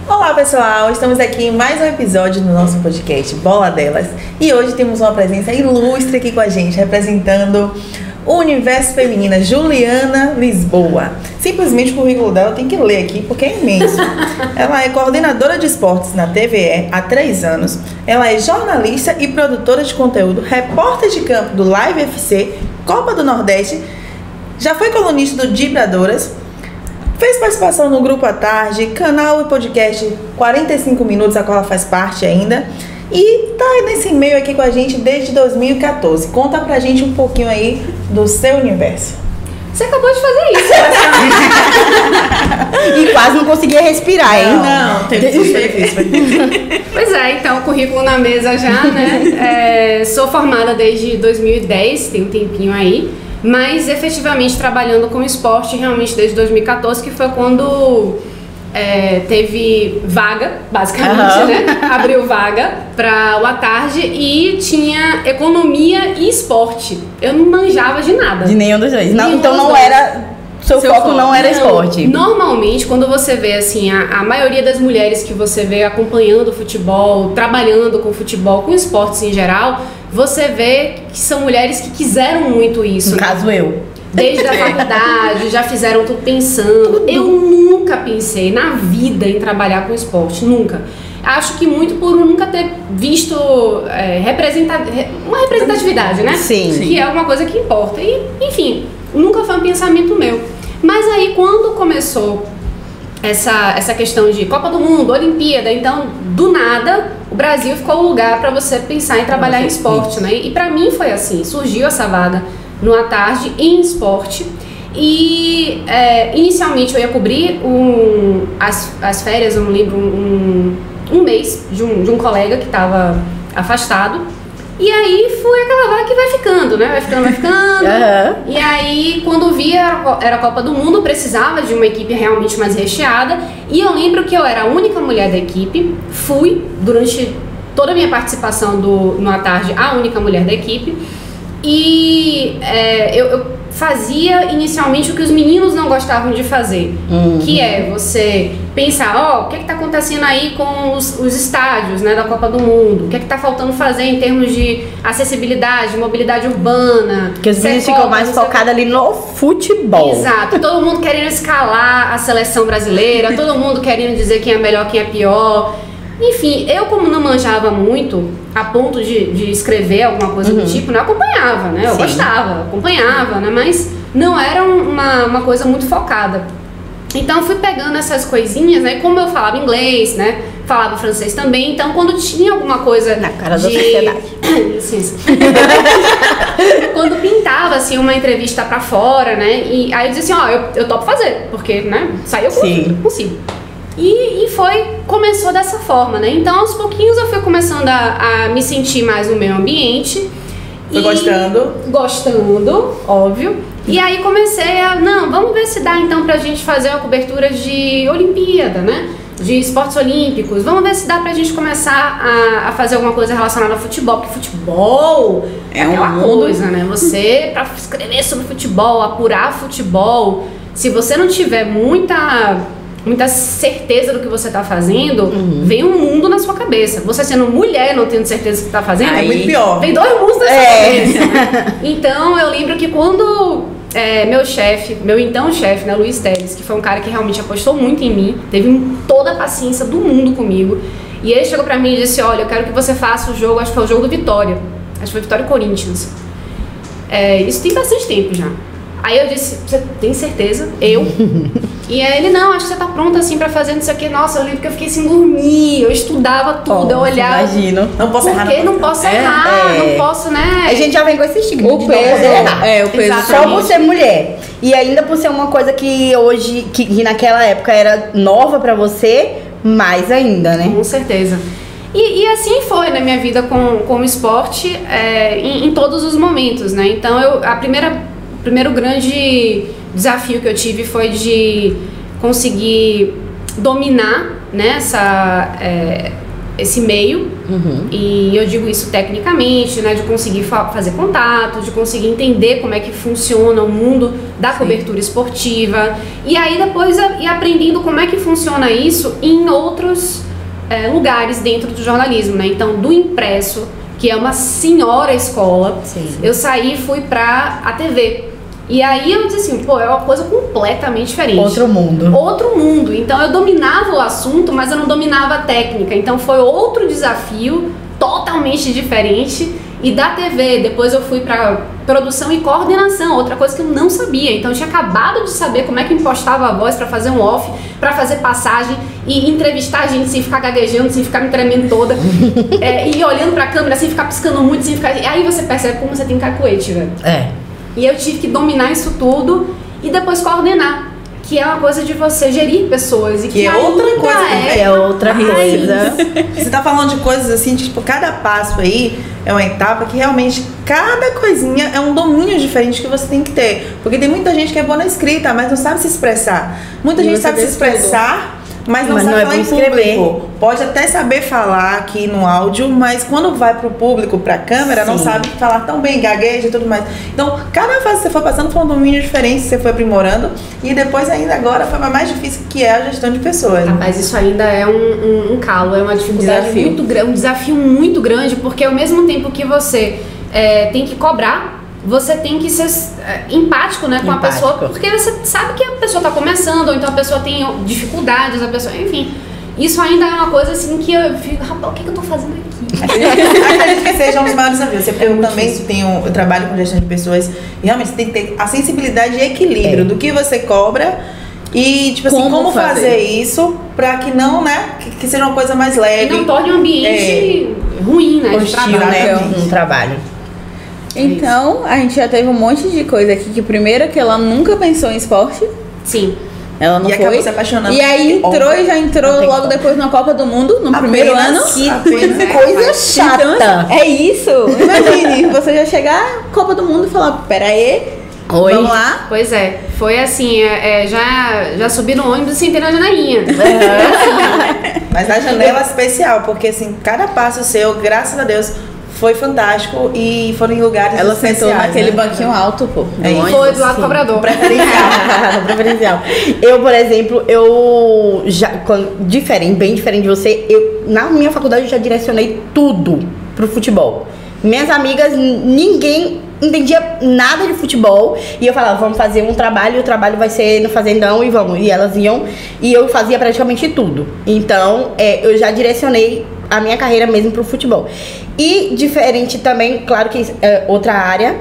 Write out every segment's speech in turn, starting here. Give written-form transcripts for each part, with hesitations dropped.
Olá pessoal, estamos aqui em mais um episódio do nosso podcast Bola Delas e hoje temos uma presença ilustre aqui com a gente, representando o universo feminino, Juliana Lisboa. Simplesmente o currículo dela tem que ler aqui porque é imenso. Ela é coordenadora de esportes na TVE há 3 anos, ela é jornalista e produtora de conteúdo, repórter de campo do Live FC, Copa do Nordeste, já foi colunista do Vibradoras. Fez participação no Grupo à Tarde, canal e podcast 45 Minutos, a qual ela faz parte ainda. E tá nesse meio aqui com a gente desde 2014. Conta pra gente um pouquinho aí do seu universo. Você acabou de fazer isso. E quase não conseguia respirar, hein? Não, teve isso. Pois é, então, currículo na mesa já, né? Sou formada desde 2010, tem um tempinho aí. Mas efetivamente trabalhando com esporte realmente desde 2014, que foi quando teve vaga, basicamente, né? Abriu vaga para o à tarde e tinha economia e esporte. Eu não manjava de nada. De nenhum dos dois. Não, então não era... Seu foco não era esporte. Normalmente, quando você vê assim, a maioria das mulheres que você vê acompanhando o futebol, trabalhando com futebol, com esportes em geral, você vê que são mulheres que quiseram muito isso. No caso, eu. Desde a faculdade, já fizeram tudo pensando. Eu nunca pensei na vida em trabalhar com esporte, nunca. Acho que muito por nunca ter visto uma representatividade, né? Sim. Que é uma coisa que importa. E, enfim, nunca foi um pensamento meu. Mas aí, quando começou essa questão de Copa do Mundo, Olimpíada, então, do nada, o Brasil ficou o lugar para você pensar em trabalhar em esporte, né? E para mim foi assim, surgiu essa vaga no à tarde em esporte. E inicialmente eu ia cobrir as férias, eu não lembro, um mês de um colega que estava afastado. E aí foi aquela vaga que vai ficando, né? Vai ficando. E aí, quando via era a Copa do Mundo, precisava de uma equipe realmente mais recheada. E eu lembro que eu era a única mulher da equipe. Fui, durante toda a minha participação no à tarde, a única mulher da equipe. E eu fazia inicialmente o que os meninos não gostavam de fazer, que é você pensar, o que está acontecendo aí com os estádios, né, da Copa do Mundo, o que está faltando fazer em termos de acessibilidade, mobilidade urbana. Porque os meninos ficam mais focados ali no futebol. Exato, todo mundo querendo escalar a seleção brasileira, todo mundo querendo dizer quem é melhor, quem é pior. Enfim, eu como não manjava muito, a ponto de escrever alguma coisa do tipo, né, eu acompanhava, né, eu gostava, acompanhava, né, mas não era uma coisa muito focada. Então eu fui pegando essas coisinhas, né, como eu falava inglês, né, falava francês também, então quando tinha alguma coisa na cara da sociedade. Licença. Quando pintava, assim, uma entrevista pra fora, né, e aí eu dizia assim, eu topo fazer, porque, né, sair eu consigo. E começou dessa forma, né? Então, aos pouquinhos eu fui começando a me sentir mais no meio ambiente. Foi gostando? Gostando, óbvio. E aí comecei vamos ver se dá então pra gente fazer uma cobertura de Olimpíada, né? De esportes olímpicos. Vamos ver se dá pra gente começar a fazer alguma coisa relacionada ao futebol. Porque futebol é aquela coisa, né? Você, pra escrever sobre futebol, apurar futebol, se você não tiver muita certeza do que você está fazendo, vem um mundo na sua cabeça. Você sendo mulher, não tendo certeza do que está fazendo, é muito pior. Vem 2 mundos na sua cabeça, né? Então, eu lembro que quando meu então chefe, né, Luiz Teles, que foi um cara que realmente apostou muito em mim, teve toda a paciência do mundo comigo, e ele chegou pra mim e disse, olha, eu quero que você faça o jogo, acho que foi o jogo do Vitória, acho que foi Vitória e Corinthians. Isso tem bastante tempo já. Aí eu disse, você tem certeza? E aí ele, não, acho que você tá pronta assim pra fazer não sei o que. Nossa, eu lembro que eu fiquei sem dormir, eu estudava tudo, eu olhava. Imagino. Não posso errar. Porque não posso errar, não posso, né? A gente já vem com esse estigma de não poder errar. O peso. Só por ser mulher. E ainda por ser uma coisa que hoje, que naquela época era nova pra você, mais ainda, né? Com certeza. E assim foi na minha vida com o esporte, em todos os momentos, né? Então, o primeiro grande desafio que eu tive foi de conseguir dominar, né, esse meio, e eu digo isso tecnicamente, né, de conseguir fazer contato, de conseguir entender como é que funciona o mundo da cobertura esportiva, e aí depois ir aprendendo como é que funciona isso em outros lugares dentro do jornalismo, né? Então, do impresso, que é uma senhora escola, eu saí e fui pra a TV. E aí eu disse assim, pô, é uma coisa completamente diferente. Outro mundo. Outro mundo. Então eu dominava o assunto, mas eu não dominava a técnica. Então foi outro desafio, totalmente diferente. E da TV, depois eu fui pra produção e coordenação, outra coisa que eu não sabia. Então eu tinha acabado de saber como é que impostava a voz pra fazer um off, pra fazer passagem e entrevistar a gente sem ficar gaguejando, sem ficar me tremendo toda. E olhando pra câmera, sem ficar piscando muito, sem ficar... Aí você percebe como você tem cacuete, velho. E eu tive que dominar isso tudo e depois coordenar, que é uma coisa de você gerir pessoas. E que é outra coisa. É outra coisa. Você tá falando de coisas assim, tipo, cada passo aí é uma etapa que realmente cada coisinha é um domínio diferente que você tem que ter. Porque tem muita gente que é boa na escrita, mas não sabe se expressar. Muita gente sabe se expressar, mas não sabe falar em público. Pode até saber falar aqui no áudio, mas quando vai pro público, pra câmera, não sabe falar tão bem, gagueja e tudo mais. Então, cada fase que você for passando foi um domínio diferente, você foi aprimorando, e depois ainda agora foi a mais difícil, que é a gestão de pessoas. Mas isso ainda é um calo, é uma dificuldade muito grande, um desafio muito grande, porque ao mesmo tempo que você tem que cobrar, você tem que ser empático, né, com a pessoa, porque você sabe que a pessoa está começando, ou então a pessoa tem dificuldades, a pessoa, enfim. Isso ainda é uma coisa assim que eu fico, rapaz, o que eu tô fazendo aqui? Acredito que seja um dos maiores desafios. Você também eu trabalho com gestão de pessoas e realmente você tem que ter a sensibilidade e equilíbrio do que você cobra e, tipo assim, como fazer isso pra que não, né, que seja uma coisa mais leve. E não torne um ambiente ruim, né, de trabalho. Né, um trabalho. Então, a gente já teve um monte de coisa aqui, que primeiro que ela nunca pensou em esporte. Sim. Ela não acabou se apaixonando. E aí entrou e já entrou logo depois na Copa do Mundo, no primeiro ano. Que coisa chata. Então, é isso. Imagine, você já chegar Copa do Mundo e falar, pera aí, vamos lá. Pois é, foi assim, já subi no ônibus sem ter na janelinha. Mas na janela especial, porque assim, cada passo seu, graças a Deus, foi fantástico e foram em lugares Ela especiais. sentou naquele banquinho alto, pô. Foi do lado do cobrador. Preferencial. Eu, por exemplo, bem diferente de você, na minha faculdade eu já direcionei tudo pro futebol. Minhas amigas, ninguém entendia nada de futebol e eu falava, vamos fazer um trabalho, o trabalho vai ser no Fazendão e vamos. E elas iam e eu fazia praticamente tudo. Então, eu já direcionei a minha carreira mesmo pro futebol. E diferente também, claro que é outra área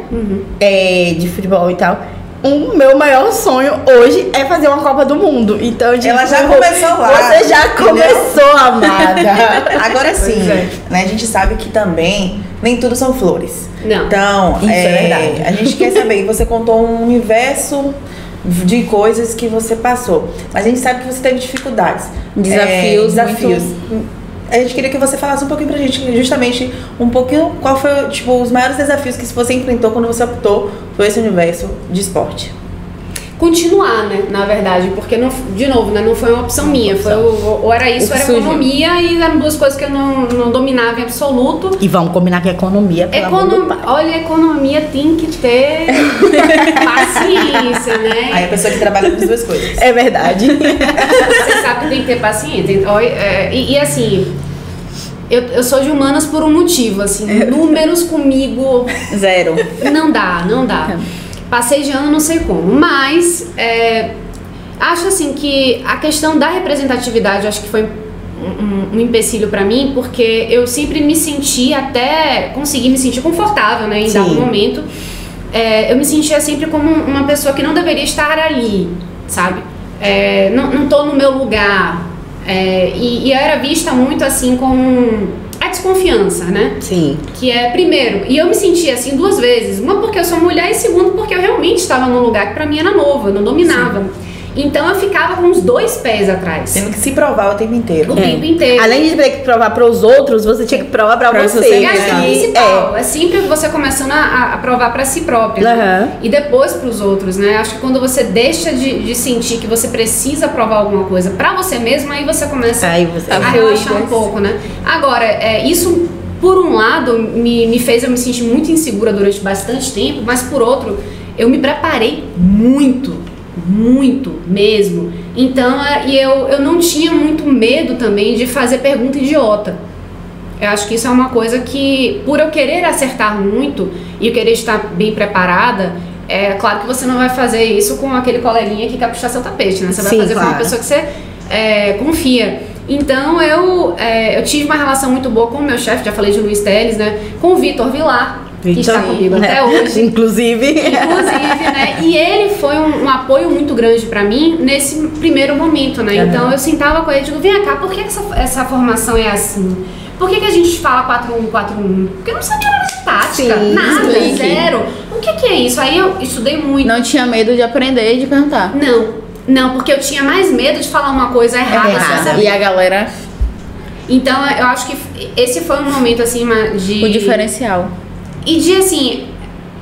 de futebol e tal. O meu maior sonho hoje é fazer uma Copa do Mundo. Então, ela já começou lá. Você já começou, amada. Agora sim, né? A gente sabe que também nem tudo são flores. Não. Então, isso é verdade. A gente quer saber, você contou um universo de coisas que você passou. Mas a gente sabe que você teve dificuldades. Desafios. A gente queria que você falasse um pouquinho pra gente, justamente, um pouquinho qual foi, tipo, os maiores desafios que você enfrentou quando você optou por esse universo de esporte. Continuar, né, na verdade, porque, não, de novo, né, não foi uma opção minha, foi ou era isso, ou era economia, e eram duas coisas que eu não dominava em absoluto. E vamos combinar que a economia, olha, a economia tem que ter paciência, né? Aí a pessoa que trabalha com as duas coisas. É verdade. Você sabe que tem que ter paciência. E assim, eu sou de humanas por um motivo, assim, números comigo... Zero. Não dá. Passei de ano, não sei como, mas acho assim que a questão da representatividade, acho que foi um empecilho pra mim, porque eu sempre me senti, até consegui me sentir confortável, né, em dado momento, eu me sentia sempre como uma pessoa que não deveria estar ali, sabe, não tô no meu lugar, e eu era vista muito assim com... a desconfiança, né? Sim. Que é, primeiro, e eu me senti assim duas vezes. Uma porque eu sou mulher e segundo porque eu realmente estava num lugar que pra mim era novo, eu não dominava. Sim. Então eu ficava com os 2 pés atrás. Tendo que se provar o tempo inteiro. O tempo inteiro. Além de ter que provar para os outros, você tinha que provar para você. E acho que é o principal. É sempre você começando a provar para si próprio. Uhum. E depois para os outros, né? Acho que quando você deixa de sentir que você precisa provar alguma coisa para você mesmo, aí você começa a relaxar um pouco, né? Agora, isso, por um lado, me fez eu me sentir muito insegura durante bastante tempo, mas por outro, eu me preparei muito mesmo. Então, eu não tinha muito medo também de fazer pergunta idiota. Eu acho que isso é uma coisa que, por eu querer acertar muito e eu querer estar bem preparada, é claro que você não vai fazer isso com aquele coleguinha que quer puxar seu tapete, né? Você vai fazer com uma pessoa que você confia. Então, eu tive uma relação muito boa com o meu chefe, já falei de Luiz Teles, né? Com o Vitor Vilar, que está comigo até hoje. Inclusive, né? E ele foi um apoio muito grande pra mim nesse primeiro momento, né? Uhum. Então eu sentava com ele e digo, vem cá, por que essa formação é assim? Por que a gente fala 4-1-4-1? Porque eu não sabia nada de tática, nada, zero. O que é isso? Aí eu estudei muito. Não tinha medo de aprender e de perguntar? Não, porque eu tinha mais medo de falar uma coisa errada. E a galera... Então eu acho que esse foi um momento assim de... O diferencial. E de assim,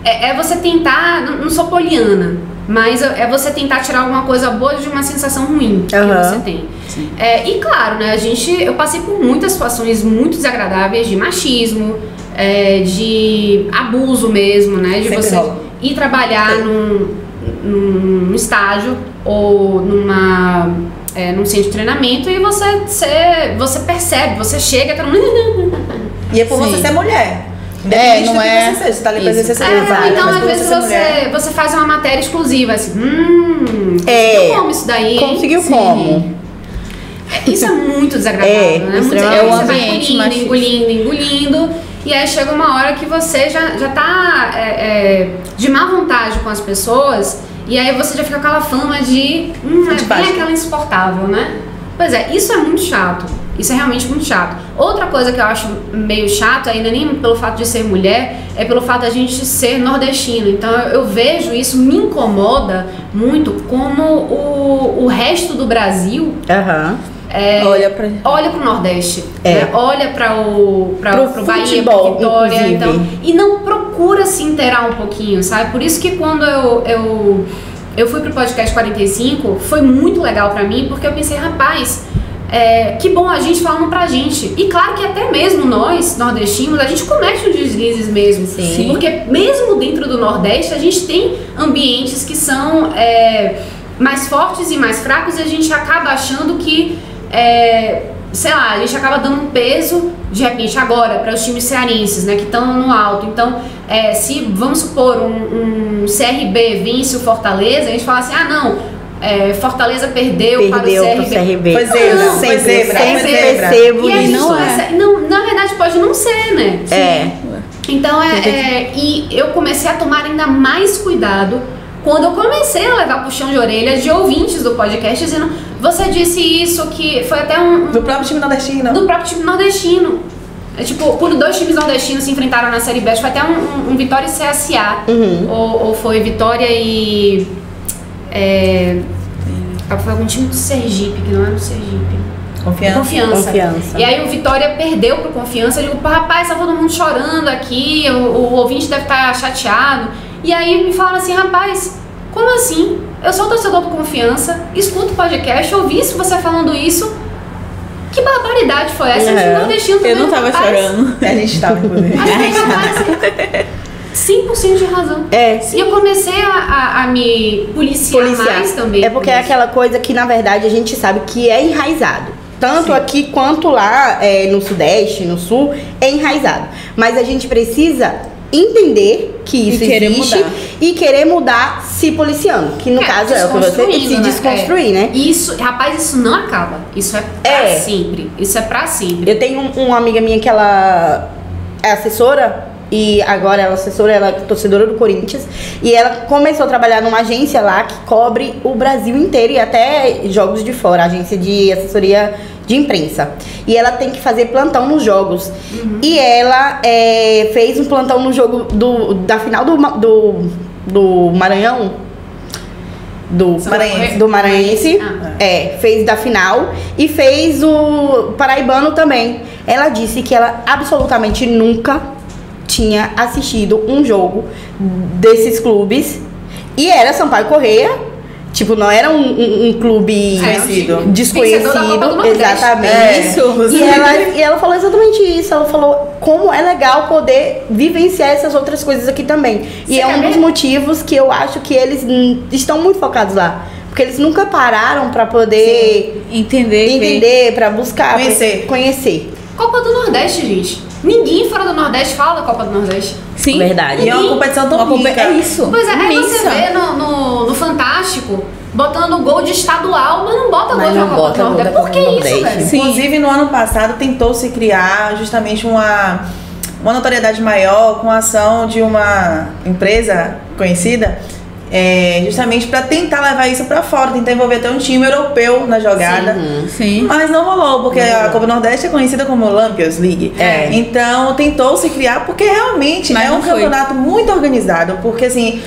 é você tentar, não sou poliana, mas é você tentar tirar alguma coisa boa de uma sensação ruim que você tem. E claro, né, eu passei por muitas situações muito desagradáveis de machismo, de abuso mesmo, né, de Sempre você ir trabalhar num estágio ou num centro de treinamento e você percebe, você chega e é por você ser mulher. Não é. Você tá ali pra exercer então, às vezes você faz uma matéria exclusiva, assim, conseguiu como isso daí? Conseguiu como? Isso é muito desagradável, né? É um ambiente mais engolindo. E aí chega uma hora que você já tá de má vontade com as pessoas. E aí você já fica com aquela fama de bem aquela insuportável, né? Pois é, isso é muito chato. Isso é realmente muito chato. Outra coisa que eu acho meio chato, ainda nem pelo fato de ser mulher, é pelo fato da gente ser nordestino. Então eu vejo isso, me incomoda muito como o resto do Brasil olha pro Nordeste, né? Olha pro Bahia, pro Vitória, então, e não procura se inteirar um pouquinho, sabe? Por isso que quando eu fui pro podcast 45, foi muito legal pra mim, porque eu pensei, rapaz, que bom a gente falando pra gente. E claro que até mesmo nós, nordestinos, a gente comete os deslizes mesmo. Sim. Porque mesmo dentro do Nordeste, a gente tem ambientes que são mais fortes e mais fracos, e a gente acaba achando que, sei lá, a gente acaba dando um peso, de repente, agora, para os times cearenses, né, que estão no alto. Então, se, vamos supor, um CRB vence o Fortaleza, a gente fala assim, Fortaleza perdeu para o CRB. Foi zebra, sempre percebo. E não, na verdade pode não ser, né? Então e eu comecei a tomar ainda mais cuidado quando eu comecei a levar puxão de orelha de ouvintes do podcast dizendo, você disse isso, que foi até do próprio time nordestino. Do próprio time nordestino. Tipo, quando 2 times nordestinos se enfrentaram na Série B, foi até um Vitória e CSA. Ou foi Vitória e... foi algum time do Sergipe, que não era do Sergipe. Confiança. E aí o Vitória perdeu pro Confiança. Eu digo, rapaz, tá todo mundo chorando aqui, o ouvinte deve estar chateado. E aí me falaram assim, rapaz, como assim? Eu sou torcedor do Confiança, escuto o podcast, ouvi isso, você falando isso. Que barbaridade foi essa? Eu não tava chorando. A gente tava, inclusive. 100% de razão. E eu comecei a me policiar mais também. É porque é aquela coisa que, na verdade, a gente sabe que é enraizado. Tanto aqui quanto lá no Sudeste, no Sul, é enraizado. Mas a gente precisa entender que isso existe e querer mudar se policiando. Que no caso é o que você se desconstruir, né? Isso, rapaz, isso não acaba. Isso é pra sempre. Isso é pra sempre. Eu tenho uma amiga minha que ela é assessora. E agora ela é torcedora do Corinthians. E ela começou a trabalhar numa agência lá que cobre o Brasil inteiro e até jogos de fora, agência de assessoria de imprensa. E ela tem que fazer plantão nos jogos. E ela fez um plantão no jogo da final do Maranhão. do Maranhense, fez da final e fez o paraibano também. Ela disse que ela absolutamente nunca tinha assistido um jogo desses clubes e era Sampaio Corrêa. Tipo, não era um clube desconhecido. Exatamente. E ela falou exatamente isso. Ela falou como é legal poder vivenciar essas outras coisas aqui também. E é um dos motivos que eu acho que eles estão muito focados lá. Porque eles nunca pararam pra poder entender, pra buscar, conhecer. Copa do Nordeste, gente. Ninguém fora do Nordeste fala da Copa do Nordeste. Sim, verdade. E é uma competição tão rica. É isso. Pois é, aí você vê no Fantástico botando gol de estadual, mas não bota gol de uma Copa do Nordeste. Por que isso, velho? Inclusive, no ano passado, tentou-se criar justamente uma notoriedade maior com a ação de uma empresa conhecida, justamente para tentar levar isso para fora, tentar envolver até um time europeu na jogada. Sim. Mas não rolou, porque a Copa do Nordeste é conhecida como Lampions League. Então tentou-se criar, porque realmente é um campeonato muito organizado. Porque assim,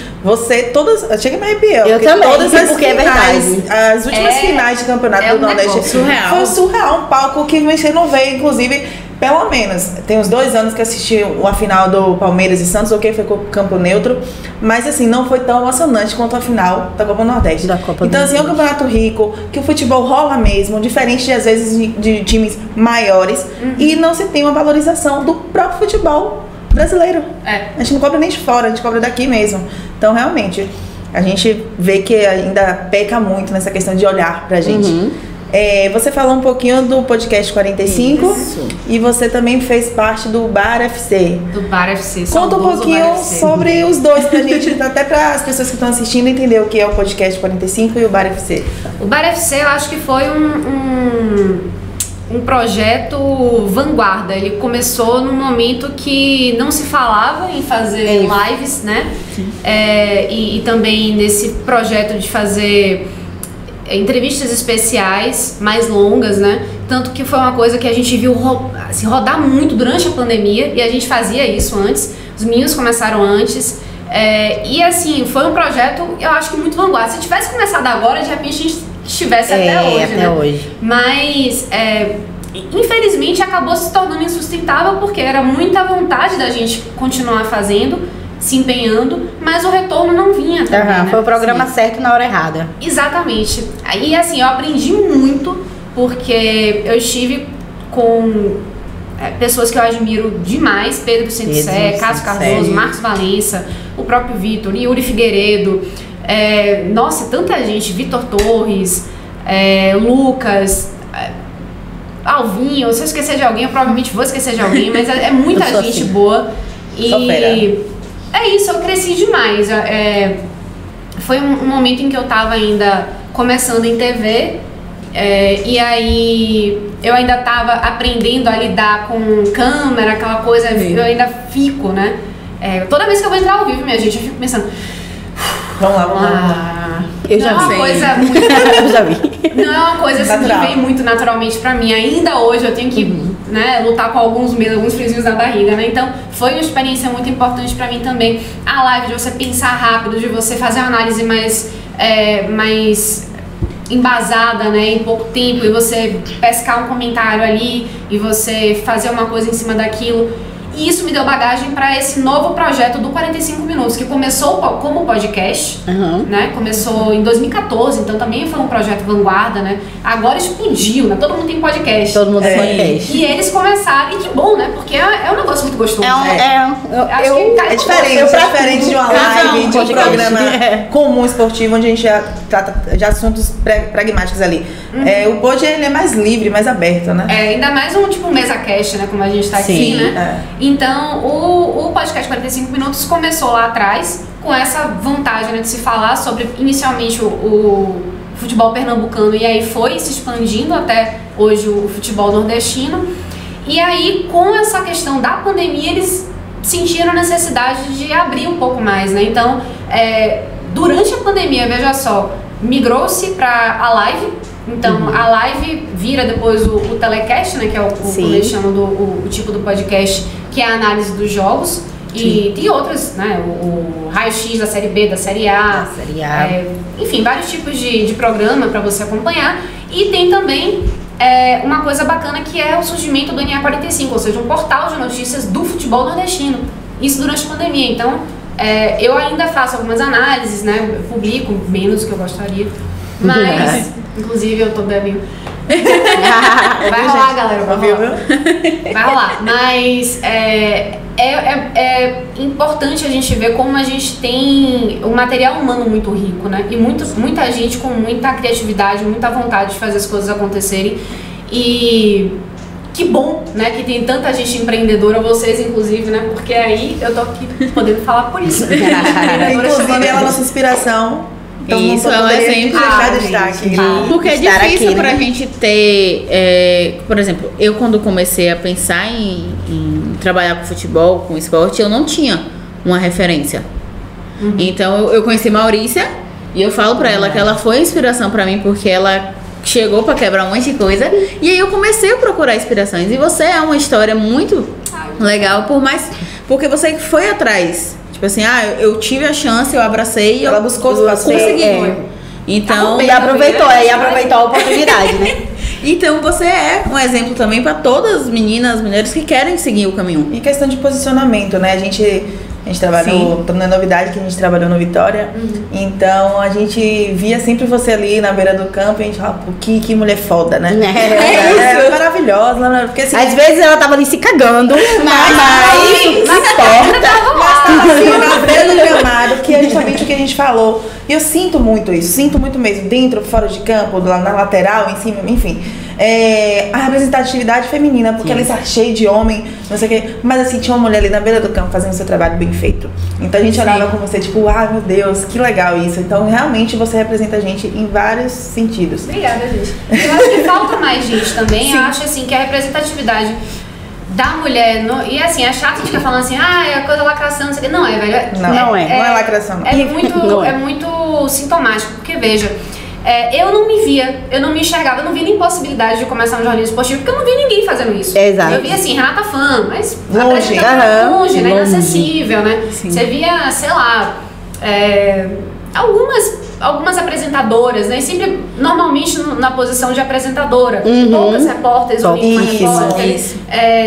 chega a me arrepiar. Eu também, todas as porque finais, é verdade. as últimas finais de campeonato do Nordeste foi surreal, um palco que você não vê, inclusive. Pelo menos, tem uns 2 anos que assisti a final do Palmeiras e Santos, foi com o campo neutro, mas assim, não foi tão emocionante quanto a final da Copa do Nordeste. Então assim, é um campeonato rico, que o futebol rola mesmo, diferente de às vezes de times maiores, e não se tem uma valorização do próprio futebol brasileiro. A gente não cobra nem de fora, a gente cobra daqui mesmo. Então realmente, a gente vê que ainda peca muito nessa questão de olhar pra gente. Você falou um pouquinho do podcast 45. Isso. E você também fez parte do Bar FC. Do Bar FC. Conta um pouquinho sobre os dois pra gente, até para as pessoas que estão assistindo entender o que é o podcast 45 e o Bar FC. O Bar FC eu acho que foi um projeto vanguarda. Ele começou num momento que não se falava em fazer lives, né? E também nesse projeto de fazer entrevistas especiais, mais longas, né? Tanto que foi uma coisa que a gente viu assim, rodar muito durante a pandemia, e a gente fazia isso antes, os meninos começaram antes, e assim, foi um projeto, eu acho que muito vanguarda. Se tivesse começado agora, de repente a gente estivesse até hoje, hoje. Mas, infelizmente, acabou se tornando insustentável, porque era muita vontade da gente continuar fazendo, se empenhando, mas o retorno não vinha também, né? Foi o programa certo na hora errada. Exatamente. Aí, assim, eu aprendi muito, porque eu estive com pessoas que eu admiro demais, Pedro Centsé, Cássio Cardoso, Marcos Valença, o próprio Vitor, Yuri Figueiredo, nossa, tanta gente, Vitor Torres, Lucas, Alvinho. Se eu esquecer de alguém, eu provavelmente vou esquecer de alguém, mas é muita gente assim. Boa. E é isso, eu cresci demais. Foi um momento em que eu tava ainda começando em TV, e aí eu ainda tava aprendendo a lidar com câmera, aquela coisa, eu ainda fico, né? Toda vez que eu vou entrar ao vivo, minha gente, eu fico pensando, vamos lá. Eu já vi. Eu já vi. Não é uma coisa assim que vem muito naturalmente pra mim. Ainda hoje eu tenho que lutar com alguns medos, alguns friozinhos na barriga, né? Então foi uma experiência muito importante pra mim também. A live, de você pensar rápido, de você fazer uma análise mais embasada, né, em pouco tempo, e você pescar um comentário ali e você fazer uma coisa em cima daquilo. E isso me deu bagagem para esse novo projeto do 45 Minutos, que começou como podcast, né? Começou em 2014, então também foi um projeto vanguarda, né? Agora explodiu, né? Todo mundo tem podcast. Todo mundo tem podcast. E eles começaram, e que bom, né? Porque é um negócio muito gostoso. É diferente de uma live, de um programa comum esportivo, onde a gente já trata de assuntos pragmáticos ali. O pod, ele é mais livre, mais aberto, né? Ainda mais um mesa cast, né? Como a gente tá aqui, né? Então, o podcast 45 Minutos começou lá atrás, com essa vantagem, né, de se falar sobre, inicialmente, o futebol pernambucano, e aí foi se expandindo até hoje o futebol nordestino. E aí, com essa questão da pandemia, eles sentiram a necessidade de abrir um pouco mais, né? Então, durante a pandemia, veja só, migrou-se para a live. Então, a live vira depois o telecast, né, que é como eles chamam o tipo do podcast, que é a análise dos jogos. E tem outras, né? O raio-x da Série B, da Série A. Enfim, vários tipos de programa para você acompanhar. E tem também uma coisa bacana que é o surgimento do NA45, ou seja, um portal de notícias do futebol nordestino. Isso durante a pandemia. Então, eu ainda faço algumas análises, né? Eu publico menos do que eu gostaria. Mas, inclusive, eu tô devendo. Vai rolar, galera, vai rolar. Mas é importante a gente ver como a gente tem um material humano muito rico, né? E muita gente com muita criatividade, muita vontade de fazer as coisas acontecerem. E que bom, né, que tem tanta gente empreendedora, vocês inclusive, né? Porque aí eu tô aqui podendo falar por isso. Inclusive, ela é a nossa inspiração. Então, isso é um exemplo. Porque é difícil aqui, pra gente ter, por exemplo, eu quando comecei a pensar em trabalhar com futebol, com esporte, eu não tinha uma referência. Então eu conheci Maurícia e eu falo pra ela que ela foi inspiração pra mim, porque ela chegou pra quebrar um monte de coisa, e aí eu comecei a procurar inspirações. E você é uma história muito legal, porque você foi atrás. Tipo assim, eu tive a chance, eu abracei e ela buscou os passos. Consegui. Então, e aproveitou a oportunidade, né? Então você é um exemplo também para todas as meninas, mulheres que querem seguir o caminho. E questão de posicionamento, né? A gente trabalhou, não é novidade que a gente trabalhou no Vitória, então a gente via sempre você ali na beira do campo e a gente falava, que mulher foda, né? É maravilhosa, né? Porque assim, às vezes ela tava ali se cagando, mas não importa. Mas tava assim, na beira do gramado, que é justamente o que a gente falou. E eu sinto muito isso, sinto muito mesmo, dentro, fora de campo, na lateral, em cima, enfim. A representatividade feminina, porque ela está cheia de homem, não sei o quê. Mas assim, tinha uma mulher ali na beira do campo fazendo o seu trabalho bem feito. Então a gente olhava com você, tipo, meu Deus, que legal isso. Então realmente você representa a gente em vários sentidos. Obrigada, gente. Eu acho que falta mais gente também. Sim. Eu acho assim que a representatividade da mulher, e assim, é chato ficar falando assim, é coisa lacração, não sei o quê. Não é, velho. Não é lacração, não. É muito sintomático, porque veja, eu não me via, eu não me enxergava, eu não via nem possibilidade de começar um jornalismo esportivo, porque eu não via ninguém fazendo isso. Exato. Eu via assim, Renata Fã, mas longe, né? Inacessível, né? Sim. Você via, sei lá, algumas apresentadoras, né? Sempre, normalmente, na posição de apresentadora. Poucas repórteres, ou nenhuma repórter,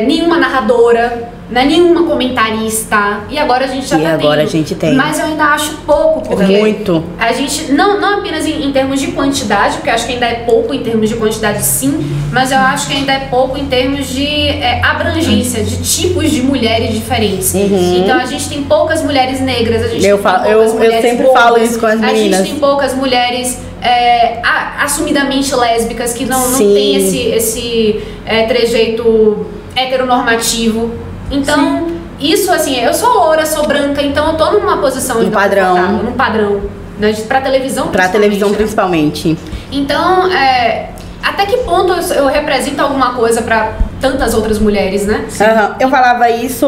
nenhuma narradora, né? Nenhuma comentarista. E agora a gente já a gente tem. Mas eu ainda acho pouco, porque muito. A gente, não apenas em termos de quantidade, porque eu acho que ainda é pouco em termos de quantidade, sim, mas eu acho que ainda é pouco em termos de abrangência, de tipos de mulheres diferentes. Então a gente tem poucas mulheres negras, a gente tem poucas mulheres eu sempre gordas, falo isso com as meninas. A gente tem poucas mulheres assumidamente lésbicas, que não tem esse trejeito heteronormativo. Então, isso assim, eu sou loura, sou branca, então eu tô numa posição num padrão, né, pra televisão principalmente. Então, até que ponto eu represento alguma coisa pra tantas outras mulheres, né? Eu falava isso,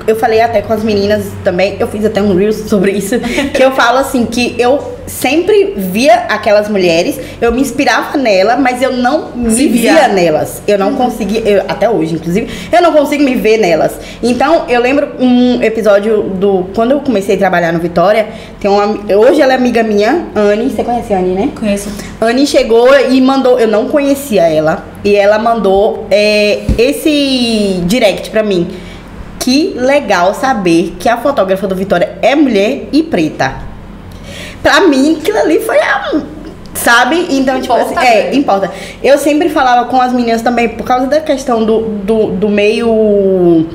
eu falei até com as meninas também, eu fiz até um Reels sobre isso, que eu falo assim, que eu sempre via aquelas mulheres, eu me inspirava nela, mas eu não me via nelas. Eu não conseguia, até hoje, inclusive, eu não consigo me ver nelas. Então, eu lembro um episódio quando eu comecei a trabalhar no Vitória, hoje ela é amiga minha, Anne, você conhece a Anne, né? Conheço. Anne chegou e mandou, eu não conhecia ela, e ela mandou esse direct pra mim. Que legal saber que a fotógrafa do Vitória é mulher e preta. Pra mim, aquilo ali foi sabe? Então, tipo assim, importa. Eu sempre falava com as meninas também, por causa da questão do meio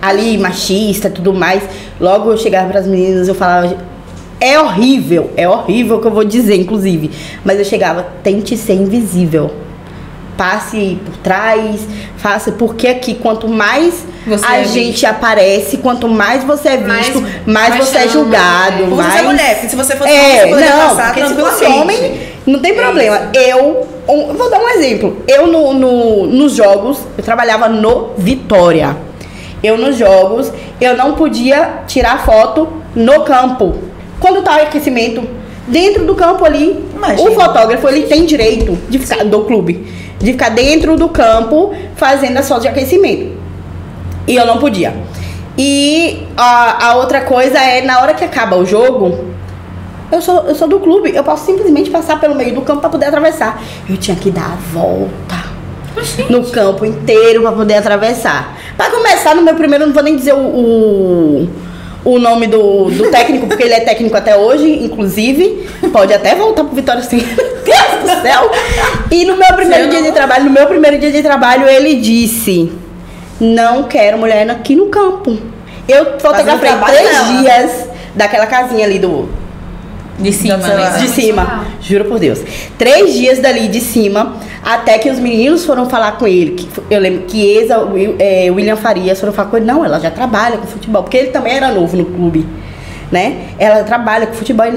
ali machista e tudo mais. Logo eu chegava pras meninas, eu falava, é horrível o que eu vou dizer, inclusive. Mas eu chegava, tente ser invisível. Passe por trás, faça, porque aqui quanto mais a gente aparece, quanto mais você é visto, mais você é julgado. Você é mulher, se você fosse homem, você poderia passar tranquilamente. Se fosse homem, não tem problema. Eu vou dar um exemplo. Eu nos jogos, eu trabalhava no Vitória. Eu nos jogos, eu não podia tirar foto no campo. Quando tá o aquecimento, dentro do campo ali, o fotógrafo ele tem direito de ficar do clube. De ficar dentro do campo fazendo as fotos de aquecimento. E eu não podia. E a outra coisa é, na hora que acaba o jogo, eu sou do clube, eu posso simplesmente passar pelo meio do campo pra poder atravessar. Eu tinha que dar a volta no campo inteiro pra poder atravessar. Pra começar, no meu primeiro, eu não vou nem dizer o nome do técnico, porque ele é técnico até hoje, inclusive. Pode até voltar pro Vitória assim. Deus do céu! E no meu primeiro dia de trabalho, ele disse: não quero mulher aqui no campo. Eu fotografei 3 dias daquela casinha ali De cima, né? de cima, juro por Deus. 3 dias dali de cima, até que os meninos foram falar com ele. Eu lembro que William Farias foram falar com ele. Não, ela já trabalha com futebol, porque ele também era novo no clube, né? Ela trabalha com futebol.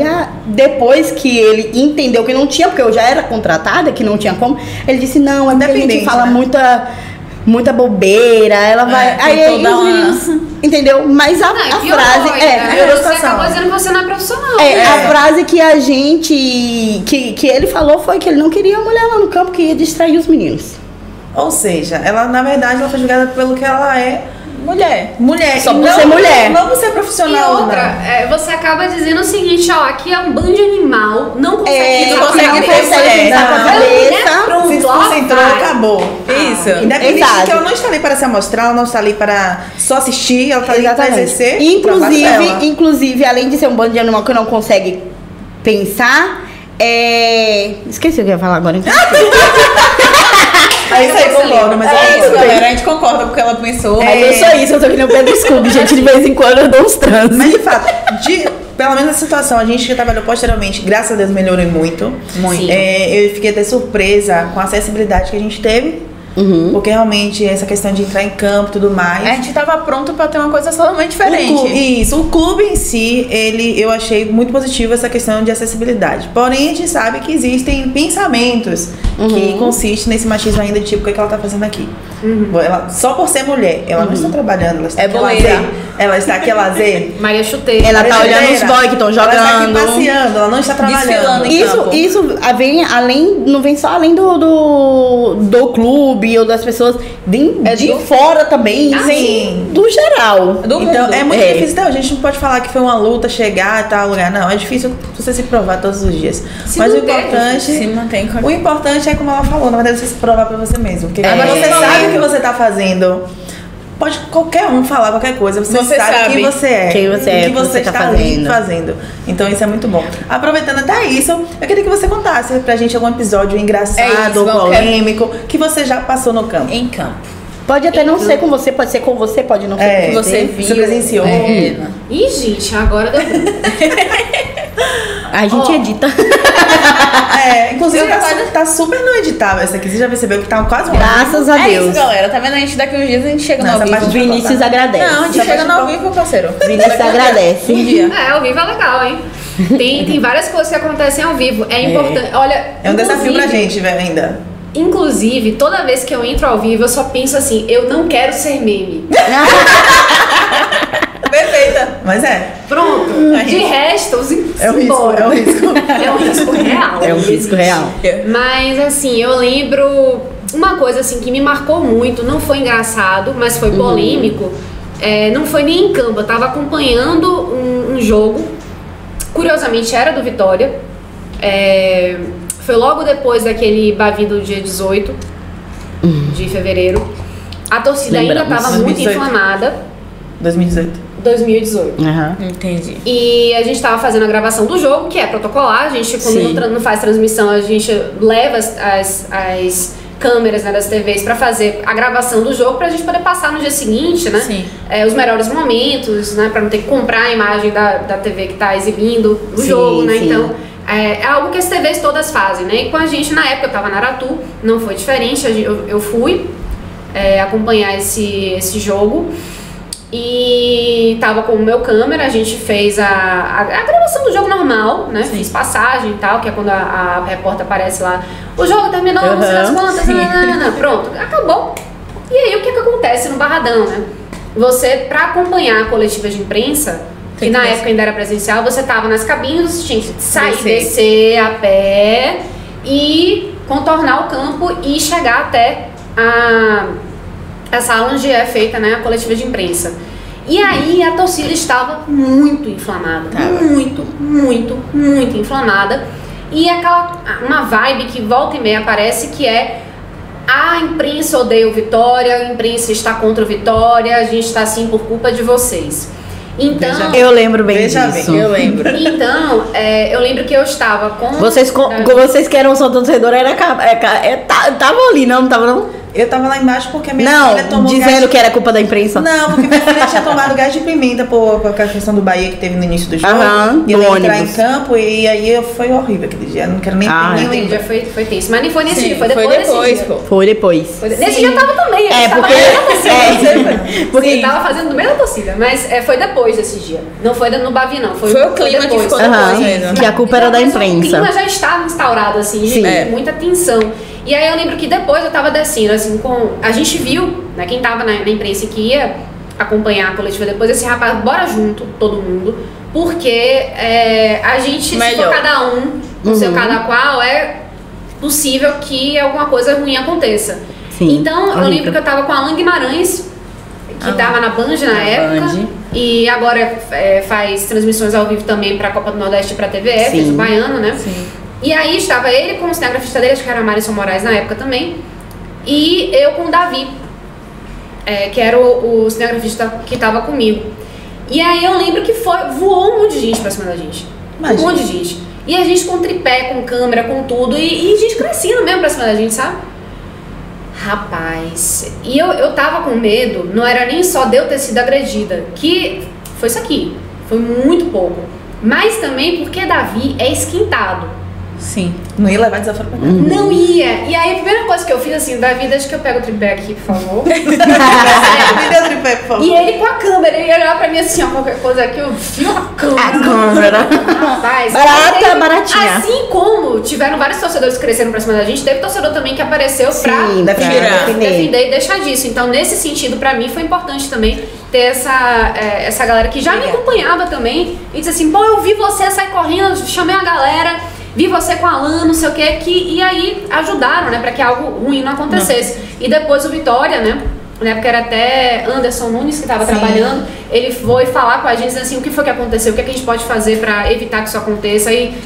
Depois que ele entendeu que não tinha, porque eu já era contratada, que não tinha como, ele disse: não, é porque a gente fala, né? muita bobeira, ela vai. Aí os meninos, entendeu? Mas a frase você acabou dizendo que você não é profissional. A frase que a gente. Que ele falou foi que ele não queria uma mulher lá no campo, que ia distrair os meninos. Ou seja, ela, na verdade, ela foi julgada pelo que ela é. Mulher. Só por ser mulher. Não por ser profissional. E outra, você acaba dizendo o seguinte, ó, aqui é um bando de animal, não consegue pensar com a cabeça. Se concentrou, acabou. Isso. Independente de que ela não está ali para se amostrar, ela não está ali para só assistir, ela está ali para exercer. Inclusive, além de ser um bando de animal que não consegue pensar, esqueci o que eu ia falar agora. É isso aí, concordo, mas é isso, galera. A gente concorda com o que ela pensou. Eu sou isso, eu tô que nem o Pedro Scooby, gente. De vez em quando eu dou uns transes. Mas de fato, pelo menos nessa situação, a gente que trabalhou posteriormente, graças a Deus, melhorou muito. Eu fiquei até surpresa com a acessibilidade que a gente teve. Porque realmente essa questão de entrar em campo e tudo mais. A gente tava pronto pra ter uma coisa totalmente diferente. O clube em si, eu achei muito positivo essa questão de acessibilidade. Porém, a gente sabe que existem pensamentos que consistem nesse machismo ainda, de tipo, o que ela tá fazendo aqui? Ela, só por ser mulher, ela não está trabalhando, ela está aqui a lazer. Ela está aqui a lazer. Maria Chuteira. Ela tá olhando os boys que estão jogando. Ela está aqui passeando, ela não está trabalhando. Isso vem além, não vem só além do clube ou das pessoas, de fora também, sim, do geral. Então é muito difícil. Então, a gente não pode falar que foi uma luta chegar e tal lugar. Não, é difícil você se provar todos os dias. Mas o importante é como ela falou, na verdade, você se provar pra você mesmo. Porque quando você sabe o que você tá fazendo, pode qualquer um falar qualquer coisa. Você sabe quem você é. Quem você é, o que você está ali fazendo. Então isso é muito bom. Aproveitando até isso, eu queria que você contasse pra gente algum episódio engraçado, polêmico, que você já passou no campo. Em campo. Pode até não ser com você, pode ser com você, pode não ser com você. Você presenciou. Ih, gente, agora deu. A gente edita. Inclusive tá super não editável essa aqui. Você já percebeu que tá quase um Graças a Deus. É isso, galera. Tá vendo? A gente daqui uns dias a gente chega no ao vivo. Vinícius agradece. Não, a gente chega no ao vivo, parceiro. Vinícius agradece. Um dia. Ao vivo é legal, hein? Tem várias coisas que acontecem ao vivo. É importante. Olha, é um desafio pra gente, velho, ainda. Inclusive, toda vez que eu entro ao vivo, eu só penso assim, eu não quero ser meme. Perfeita. Mas Pronto. De resto, é um risco. É um risco real. É um risco real. Mas assim, eu lembro uma coisa assim que me marcou muito, não foi engraçado, mas foi polêmico. Não foi nem em campo, eu tava acompanhando um jogo. Curiosamente era do Vitória. Foi logo depois daquele Bavi do dia 18 de fevereiro. A torcida ainda estava muito inflamada. 2018. Entendi. E a gente estava fazendo a gravação do jogo, que é protocolar. A gente, quando não faz transmissão, a gente leva as câmeras, né, das TVs para fazer a gravação do jogo, pra gente poder passar no dia seguinte, né? Sim. Os melhores momentos, né? Pra não ter que comprar a imagem da TV que tá exibindo o jogo, né? Sim. Então, é algo que as TVs todas fazem, né? E com a gente, na época, eu tava na Aratu, não foi diferente. Eu fui acompanhar esse jogo. E tava com o meu câmera, a gente fez a gravação do jogo normal, né? Sim. Fiz passagem e tal, que é quando a repórter aparece lá. O jogo terminou, não sei das quantas, pronto, acabou. E aí o que acontece no Barradão, né? Você, pra acompanhar a coletiva de imprensa, que na época ainda era presencial, você tava nas cabines, você tinha que sair, descer a pé e contornar o campo e chegar até a sala onde é feita, né, a coletiva de imprensa. E aí a torcida estava muito inflamada. Muito inflamada. E uma vibe que volta e meia aparece, que é: a imprensa odeia o Vitória, a imprensa está contra o Vitória, a gente está assim por culpa de vocês. Então, eu lembro bem disso. Eu lembro. Então, eu lembro que eu estava com... Vocês que eram só torcedora, tava ali, não tava não? Eu tava lá embaixo porque a minha filha tomou dizendo que era culpa da imprensa. Não, porque minha filha tinha tomado gás de pimenta por a questão do Bahia que teve no início do jogo. E eu ia entrar em campo e aí foi horrível aquele dia. Eu não quero nem lembrar. Foi tenso. Mas nem foi nesse dia, foi depois desse dia. Foi depois. Nesse dia eu tava também. Porque tava fazendo no meio da torcida. Mas foi depois desse dia. Não foi no Bavi, não. Foi o clima que ficou depois. Que a culpa era da imprensa. O clima já estava instaurado, assim, de muita tensão. E aí eu lembro que depois eu tava descendo, assim, a gente viu, né, quem tava na imprensa que ia acompanhar a coletiva depois, esse rapaz, bora junto, todo mundo, porque a gente, se for cada um, no seu cada qual, é possível que alguma coisa ruim aconteça. Sim, então, eu lembro que eu tava com a Alan Guimarães, que tava na Band na época, e agora faz transmissões ao vivo também pra Copa do Nordeste e pra TVE, fez o Baiano, né? Sim. E aí estava ele com o cinegrafista dele, acho que era Marisson Moraes na época também, e eu com o Davi, que era o cinegrafista que estava comigo. E aí eu lembro que voou um monte de gente pra cima da gente. Um monte de gente. E a gente com tripé, com câmera, com tudo, e gente crescendo mesmo pra cima da gente, sabe? Rapaz, e eu tava com medo, não era nem só de eu ter sido agredida, que foi isso aqui, foi muito pouco, mas também porque Davi é esquentado. Sim. Não ia levar desaforo pra cá. Não ia. E aí a primeira coisa que eu fiz assim, Davi, deixa que eu pego o tripé aqui, por favor. Me dê o tripé, por favor. E ele com a câmera, ele ia olhar pra mim assim, ó, qualquer coisa aqui, eu vi a câmera. Rapaz. Baratinha. Assim como tiveram vários torcedores que cresceram pra cima da gente, teve torcedor também que apareceu pra defender e deixar disso. Então, nesse sentido, pra mim, foi importante também ter essa galera que já me acompanhava também e disse assim, pô, eu vi você sair correndo, chamei a galera, vi você com a Alan, não sei o que, e aí ajudaram, né, pra que algo ruim não acontecesse. E depois o Vitória, né, na época era até Anderson Nunes que estava trabalhando, ele foi falar com a gente assim, o que foi que aconteceu, o que a gente pode fazer pra evitar que isso aconteça. E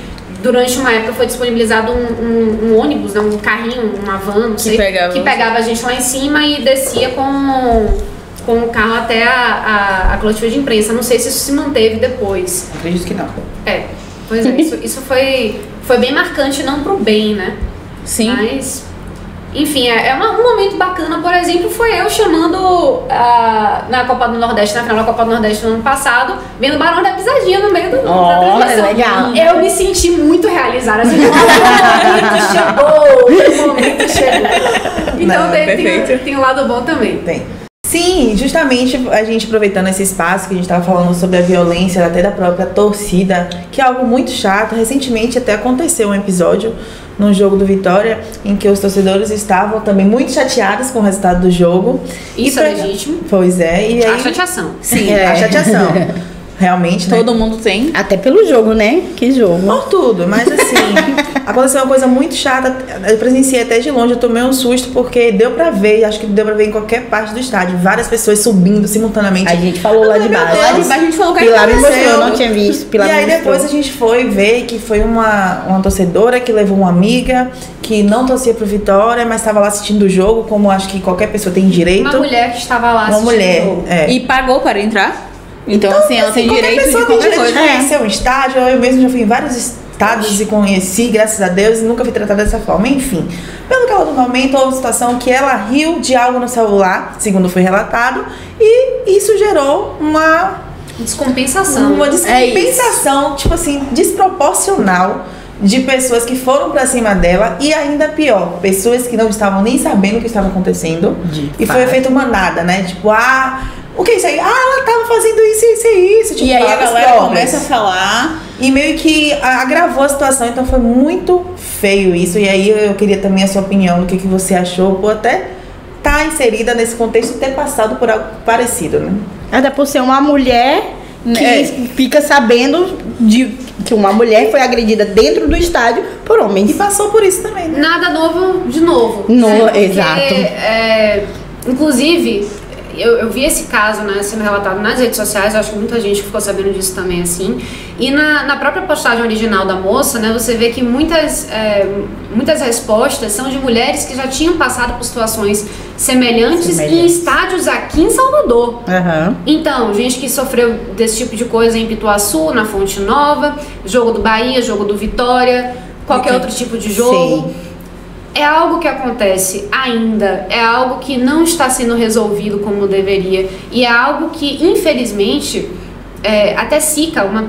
durante uma época foi disponibilizado um ônibus, né, um carrinho, uma van, não sei, que pegava a gente lá em cima e descia com o carro até a coletiva de imprensa. Não sei se isso se manteve depois. Acredito que não. Pois é, isso foi bem marcante, não pro bem, né? Sim. Mas, enfim, um momento bacana, por exemplo, foi eu chamando na Copa do Nordeste, na final da Copa do Nordeste no ano passado, vendo o Barão da Pisadinha no meio da transmissão. Legal. Eu me senti muito realizada. Assim, o momento chegou. Então tem um lado bom também. Tem. Sim, justamente a gente aproveitando esse espaço que a gente estava falando sobre a violência até da própria torcida, que é algo muito chato. Recentemente até aconteceu um episódio num jogo do Vitória em que os torcedores estavam também muito chateados com o resultado do jogo. Isso é legítimo. Pois é. E aí, a chateação. Sim, a chateação. Realmente, todo mundo tem. Até pelo jogo, né? Que jogo. Por tudo, mas assim, aconteceu uma coisa muito chata. Eu presenciei até de longe, eu tomei um susto porque deu pra ver, acho que deu pra ver em qualquer parte do estádio, várias pessoas subindo simultaneamente. A gente falou lá de baixo. Lá de baixo a gente falou que Pilar me mostrou, eu não tinha visto. E aí depois a gente foi ver que foi uma torcedora que levou uma amiga que não torcia pro Vitória, mas estava lá assistindo o jogo, como acho que qualquer pessoa tem direito. Uma mulher que estava lá assistindo. Uma mulher, E pagou para entrar? Então assim, ela tem direito de qualquer coisa. De conhecer um estádio, eu mesmo já fui em vários estados e conheci, graças a Deus, e nunca fui tratada dessa forma. Enfim, pelo calor do momento, houve situação que ela riu de algo no celular, segundo foi relatado, e isso gerou uma descompensação. Uma descompensação, tipo assim, desproporcional de pessoas que foram pra cima dela e ainda pior, pessoas que não estavam nem sabendo o que estava acontecendo. Foi feito manada, né? Tipo, o que é isso aí? Ela tava fazendo isso. Tipo, e aí a galera começa a falar. E meio que agravou a situação. Então foi muito feio isso. E aí eu queria também a sua opinião do que você achou. Por até estar inserida nesse contexto e ter passado por algo parecido, né? Até por ser uma mulher que fica sabendo de que uma mulher foi agredida dentro do estádio por homens. E passou por isso também, né? Nada novo de novo. Exato. Inclusive... eu vi esse caso, né, sendo relatado nas redes sociais, eu acho que muita gente ficou sabendo disso também, assim. E na própria postagem original da moça, né, você vê que muitas respostas são de mulheres que já tinham passado por situações semelhantes em estádios aqui em Salvador. Uhum. Então, gente que sofreu desse tipo de coisa em Pituaçu, na Fonte Nova, jogo do Bahia, jogo do Vitória, qualquer outro tipo de jogo. Sim. É algo que acontece ainda, é algo que não está sendo resolvido como deveria, e é algo que, infelizmente, até Sica, uma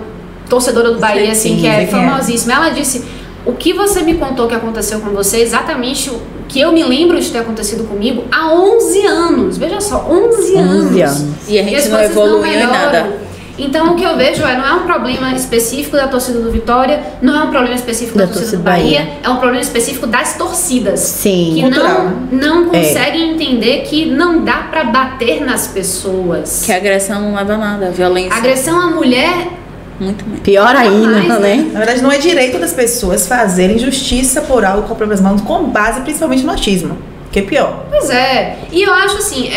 torcedora do Bahia, assim, que é famosíssima, ela disse: o que você me contou que aconteceu com você é exatamente o que eu me lembro de ter acontecido comigo há 11 anos. Veja só, 11 anos. E a gente não evoluiu em nada. Então, o que eu vejo não é um problema específico da torcida do Vitória, não é um problema específico da torcida do Bahia, é um problema específico das torcidas. Sim. Que não conseguem entender que não dá pra bater nas pessoas. Que a agressão não leva a nada, a violência. Agressão à mulher... Muito menos. Pior ainda, né? Na verdade, não é direito das pessoas fazerem justiça por algo com próprias mãos, com base principalmente no machismo, que é pior. Pois é. E eu acho assim,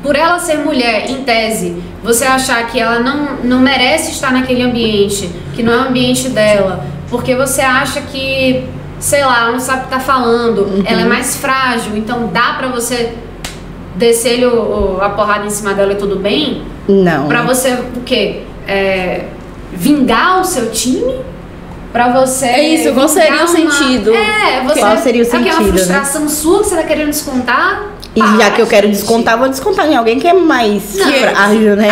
por ela ser mulher, em tese, você achar que ela não merece estar naquele ambiente, que não é o ambiente dela, porque você acha que, sei lá, ela não sabe o que tá falando, ela é mais frágil, então dá pra você descer a porrada em cima dela e tudo bem? Não. Pra você, o quê? Vingar o seu time? Pra você... É isso, qual seria o sentido? Qual seria o sentido, é uma frustração sua que você tá querendo descontar? E já que eu quero descontar, vou descontar em alguém que é mais frágil, né?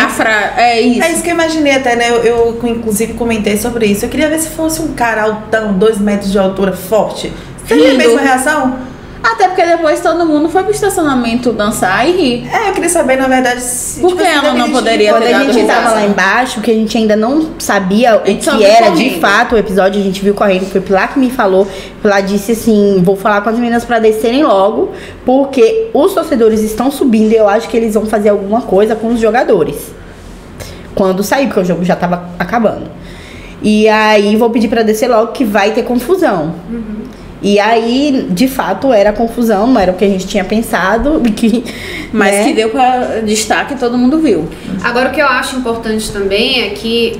É isso. É isso que eu imaginei até, né? Eu inclusive comentei sobre isso. Eu queria ver se fosse um cara altão, 2 metros de altura, forte. Seria a mesma reação? Até porque depois todo mundo foi pro estacionamento dançar e rir. Eu queria saber, na verdade, se... Por que ela não poderia ter dado Quando a gente tava lá embaixo, que a gente ainda não sabia o que era de fato o episódio, a gente viu correndo, foi Pilar que me falou. Pilar disse assim, vou falar com as meninas pra descerem logo, porque os torcedores estão subindo e eu acho que eles vão fazer alguma coisa com os jogadores. Quando sair, porque o jogo já tava acabando. E aí vou pedir pra descer logo que vai ter confusão. E aí, de fato, era confusão, não era o que a gente tinha pensado. Mas que deu pra destaque e todo mundo viu. Agora, o que eu acho importante também é que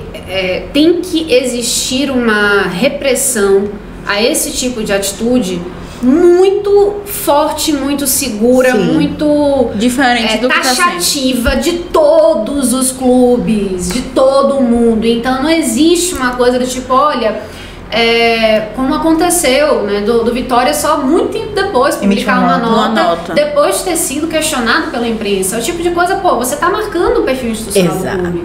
tem que existir uma repressão a esse tipo de atitude muito forte, muito segura, muito diferente do que taxativa de todos os clubes, de todo mundo. Então, não existe uma coisa do tipo, olha... como aconteceu, né, do Vitória só muito tempo depois publicar uma nota, depois de ter sido questionado pela imprensa. É o tipo de coisa, você tá marcando o perfil institucional do clube.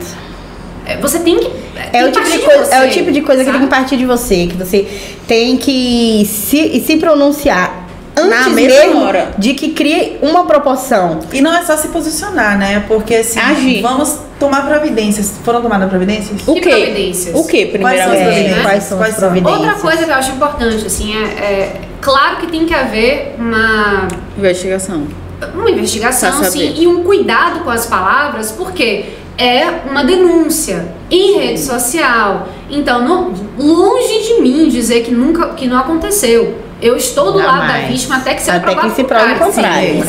Você tem que é o tipo de coisa que tem que partir de você, que você tem que se pronunciar antes mesmo de que crie uma proporção. E não é só se posicionar, né? Porque assim, agir. Vamos tomar providências. Foram tomadas providências? O quê? Providências? O quê, primeiramente? Quais são as providências? Outra coisa que eu acho importante, assim, claro que tem que haver uma investigação. Uma investigação, sim, e um cuidado com as palavras, porque é uma denúncia em rede social. Então, longe de mim dizer que não aconteceu. Eu estou do lado da vítima até que se prove o contrário.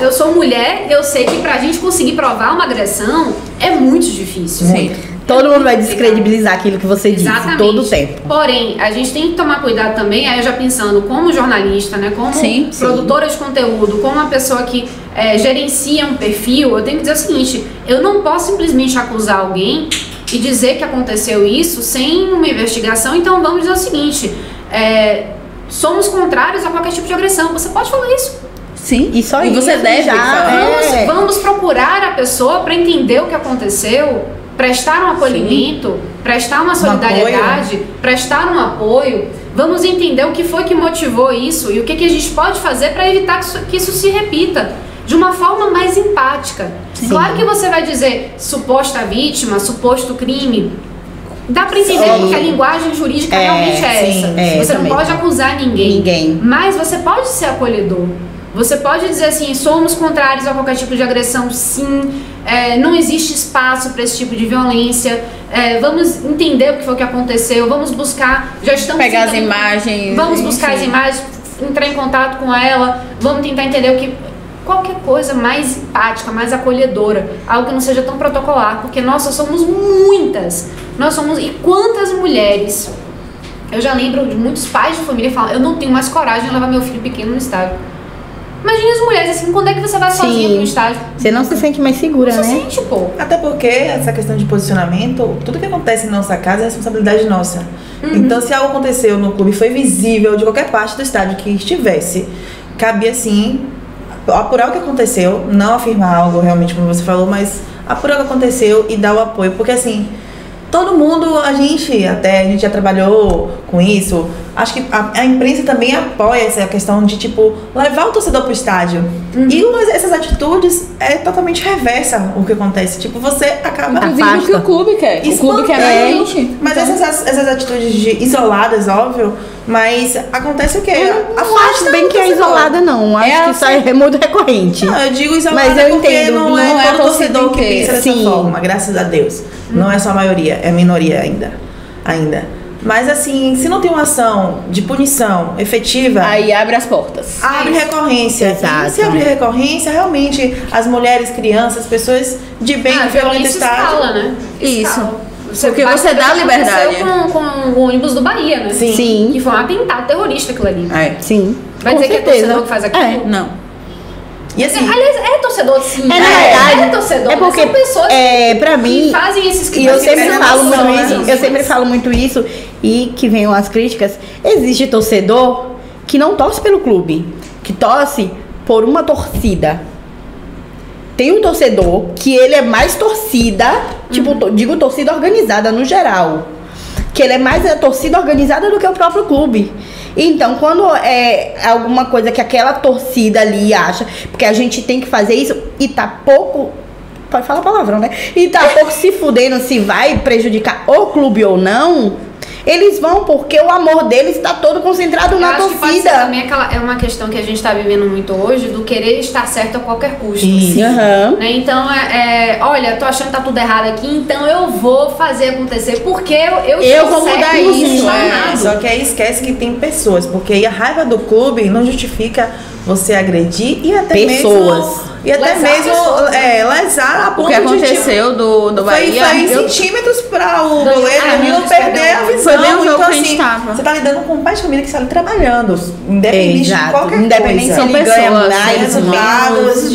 Eu sou mulher, eu sei que pra gente conseguir provar uma agressão é muito difícil. Sim. Todo mundo vai descredibilizar aquilo que você disse todo o tempo. Porém, a gente tem que tomar cuidado também, aí eu já pensando como jornalista, né, como produtora de conteúdo, como uma pessoa que gerencia um perfil, eu tenho que dizer o seguinte, eu não posso simplesmente acusar alguém e dizer que aconteceu isso sem uma investigação. Então vamos dizer o seguinte, somos contrários a qualquer tipo de agressão. Você pode falar isso. Sim. E só isso. E você deve falar. Vamos procurar a pessoa para entender o que aconteceu, prestar um acolhimento, prestar uma solidariedade, prestar um apoio. Vamos entender o que foi que motivou isso e o que a gente pode fazer para evitar que isso se repita de uma forma mais empática. Sim. Claro que você vai dizer suposta vítima, suposto crime. Dá pra entender porque a linguagem jurídica realmente é essa. Você não pode acusar ninguém. Mas você pode ser acolhedor. Você pode dizer assim, somos contrários a qualquer tipo de agressão, sim. Não existe espaço para esse tipo de violência. Vamos entender o que foi que aconteceu. Vamos buscar. Já estamos pegar as imagens. Vamos buscar as imagens, entrar em contato com ela. Vamos tentar entender o que. qualquer coisa mais empática, mais acolhedora, algo que não seja tão protocolar, porque nós somos muitas, e quantas mulheres, eu já lembro de muitos pais de família falam, eu não tenho mais coragem de levar meu filho pequeno no estádio. Imagina as mulheres assim, quando é que você vai sozinha pro estádio? Você não se sente mais segura, não né? Se sente, pô. Até porque essa questão de posicionamento, tudo que acontece na nossa casa é responsabilidade nossa. Então, se algo aconteceu no clube, foi visível de qualquer parte do estádio que estivesse, cabia sim apurar o que aconteceu, não afirmar algo realmente como você falou, mas apurar o que aconteceu e dar o apoio, porque assim, todo mundo, a gente já trabalhou com isso, acho que a imprensa também apoia essa questão de, tipo, levar o torcedor pro estádio. E essas atitudes é totalmente reversa o que acontece. Tipo, você acaba... Inclusive o que o clube quer. O clube quer mais gente. Mas então, essas atitudes isoladas, óbvio, mas acontece o quê? Não acho bem que é isolada, não. Acho que isso é muito recorrente. Não, eu digo isolada mas eu porque entendo, não é todo torcedor que pensa dessa Sim. forma, graças a Deus. Não é só a maioria, é a minoria ainda. Mas assim, se não tem uma ação de punição efetiva... Aí abre as portas. Abre recorrência. Exato. E se abrir recorrência, realmente, as mulheres, crianças, pessoas de bem que frequentam o estádio... escala, né? Isso. Você Porque você dá liberdade. Com o ônibus do Bahia, né? Sim. Que foi um atentado terrorista aquilo ali. Sim. Vai Com dizer certeza. que é torcedor que faz aquilo? Não. E assim, Aliás, é torcedor sim. Na verdade, é torcedor. é porque, são pessoas pra mim, que fazem esses e eu sempre essas falo muito ações. isso, eu sempre falo muito isso, e que venham as críticas, existe torcedor que não torce pelo clube, que torce por uma torcida. Tem um torcedor que ele é mais torcida, tipo, digo torcida organizada no geral, que ele é mais a torcida organizada do que o próprio clube. Então, quando é alguma coisa que aquela torcida ali acha, porque a gente tem que fazer isso e tá pouco... Pode falar palavrão, né? E tá pouco se fudendo se vai prejudicar o clube ou não, eles vão porque o amor deles tá todo concentrado na acho torcida. que pode ser também é uma questão que a gente tá vivendo muito hoje, do querer estar certo a qualquer custo. Isso. Uhum. Né? Então, olha, tô achando que tá tudo errado aqui, então eu vou fazer acontecer, porque eu vou certo, mudar não isso, sou é. nada. só que aí esquece que tem pessoas, porque aí a raiva do clube não justifica você agredir e até Pessoas. lesar a ponto O que aconteceu do Bahia... Foi centímetros para o Não, goleiro Danilo perder a visão. Foi bem o jogo então, que a gente assim, tava. você tá lidando com um pai de família que está ali trabalhando, independente de Exato. qualquer Independente coisa. se ele ganha pessoas, mais, Resultados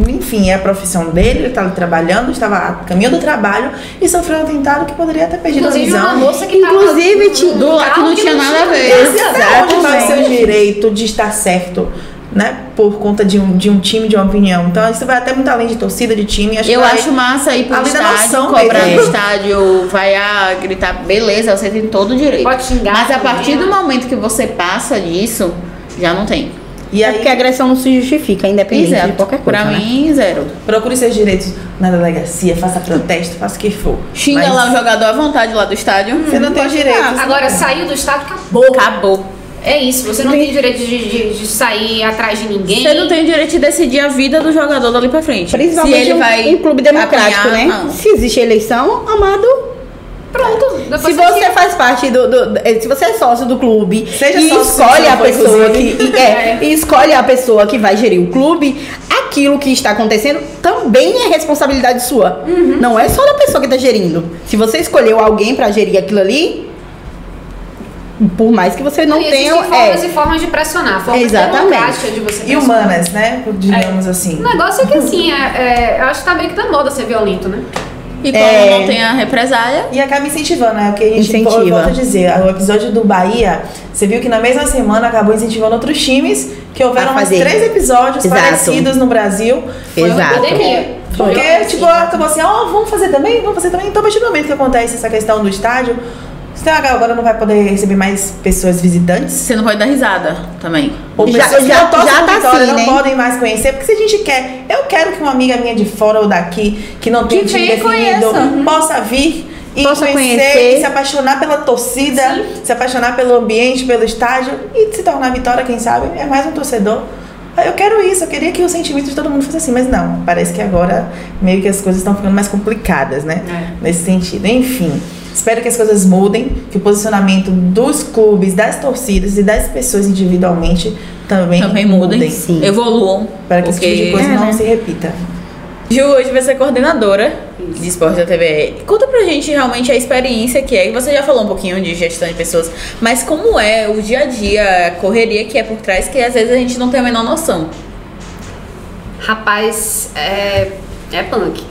enfim, é a profissão dele, ele estava trabalhando, estava a caminho do trabalho e sofreu um atentado que poderia ter perdido Inclusive, a visão. uma moça que Inclusive, tava que não tinha nada a ver. Esse até onde vai o seu Exatamente. direito de estar certo, né? Por conta de um time, de uma opinião. Então, isso vai até muito além de torcida, de time. Eu vai acho massa ir pro além da estádio, noção cobrar mesmo. no estádio, vaiar, gritar, beleza, você tem todo o direito. Pode xingar Mas a também, partir do né? momento que você passa disso, já não tem. E É aí, porque a agressão não se justifica, independente de qualquer coisa. Pra né? mim, zero. procure seus direitos na delegacia, faça protesto, faça o que for. Xinga Mas lá o jogador à vontade lá do estádio. Você não tem direitos. Agora, saiu do estádio, acabou. Acabou. É isso, você não tem direito de sair atrás de ninguém. Você não tem o direito de decidir a vida do jogador dali pra frente. Principalmente Se ele vai um clube democrático, apanhar, né? não. Se existe eleição, amado. Pronto. Depois Se você faz parte se você é sócio do clube Seja e sócio, escolhe se a não for, pessoa inclusive. e escolhe a pessoa que vai gerir o clube, aquilo que está acontecendo também é responsabilidade sua. Não é só da pessoa que está gerindo. Se você escolheu alguém para gerir aquilo ali, por mais que você não tenha, Existem formas e formas de pressionar. Formas Exatamente. democráticas de você E pressionar. humanas, né? Digamos assim. O negócio é que assim, eu acho que tá meio que da moda ser violento, né? E como É. não tem a represália, E acaba incentivando, né? O que a gente Incentiva. volta a dizer. O episódio do Bahia, você viu que na mesma semana acabou incentivando outros times, que houveram A mais fazer. 3 episódios Exato. parecidos no Brasil. Exato. Pandemia. Porque, Foi. tipo, acabou assim, vamos fazer também? Vamos fazer também? Então, a partir do momento que acontece essa questão do estádio, você agora não vai poder receber mais pessoas visitantes. você não pode dar risada também. Ou Já- pessoas que já- não torcem já por tá Vitória, assim, não né? podem mais conhecer. Porque se a gente quer, eu quero que uma amiga minha de fora ou daqui, que não tem Que um time venha e definido, conheça. possa vir e Possa conhecer, conhecer. e se apaixonar pela torcida, se apaixonar pelo ambiente, pelo estádio e se tornar Vitória, quem sabe, é mais um torcedor Eu quero isso, eu queria que o sentimento de todo mundo fosse assim, mas não, parece que agora meio que as coisas estão ficando mais complicadas, né? Nesse sentido. Enfim, espero que as coisas mudem, que o posicionamento dos clubes, das torcidas e das pessoas individualmente também mudem. Sim. Evoluam. Para que esse tipo de coisa não se repita. Ju, hoje vai ser coordenadora de esporte da TVE. Conta pra gente realmente a experiência que é. Você já falou um pouquinho de gestão de pessoas, mas como é o dia a dia, a correria que é por trás, que às vezes a gente não tem a menor noção. Rapaz, é punk.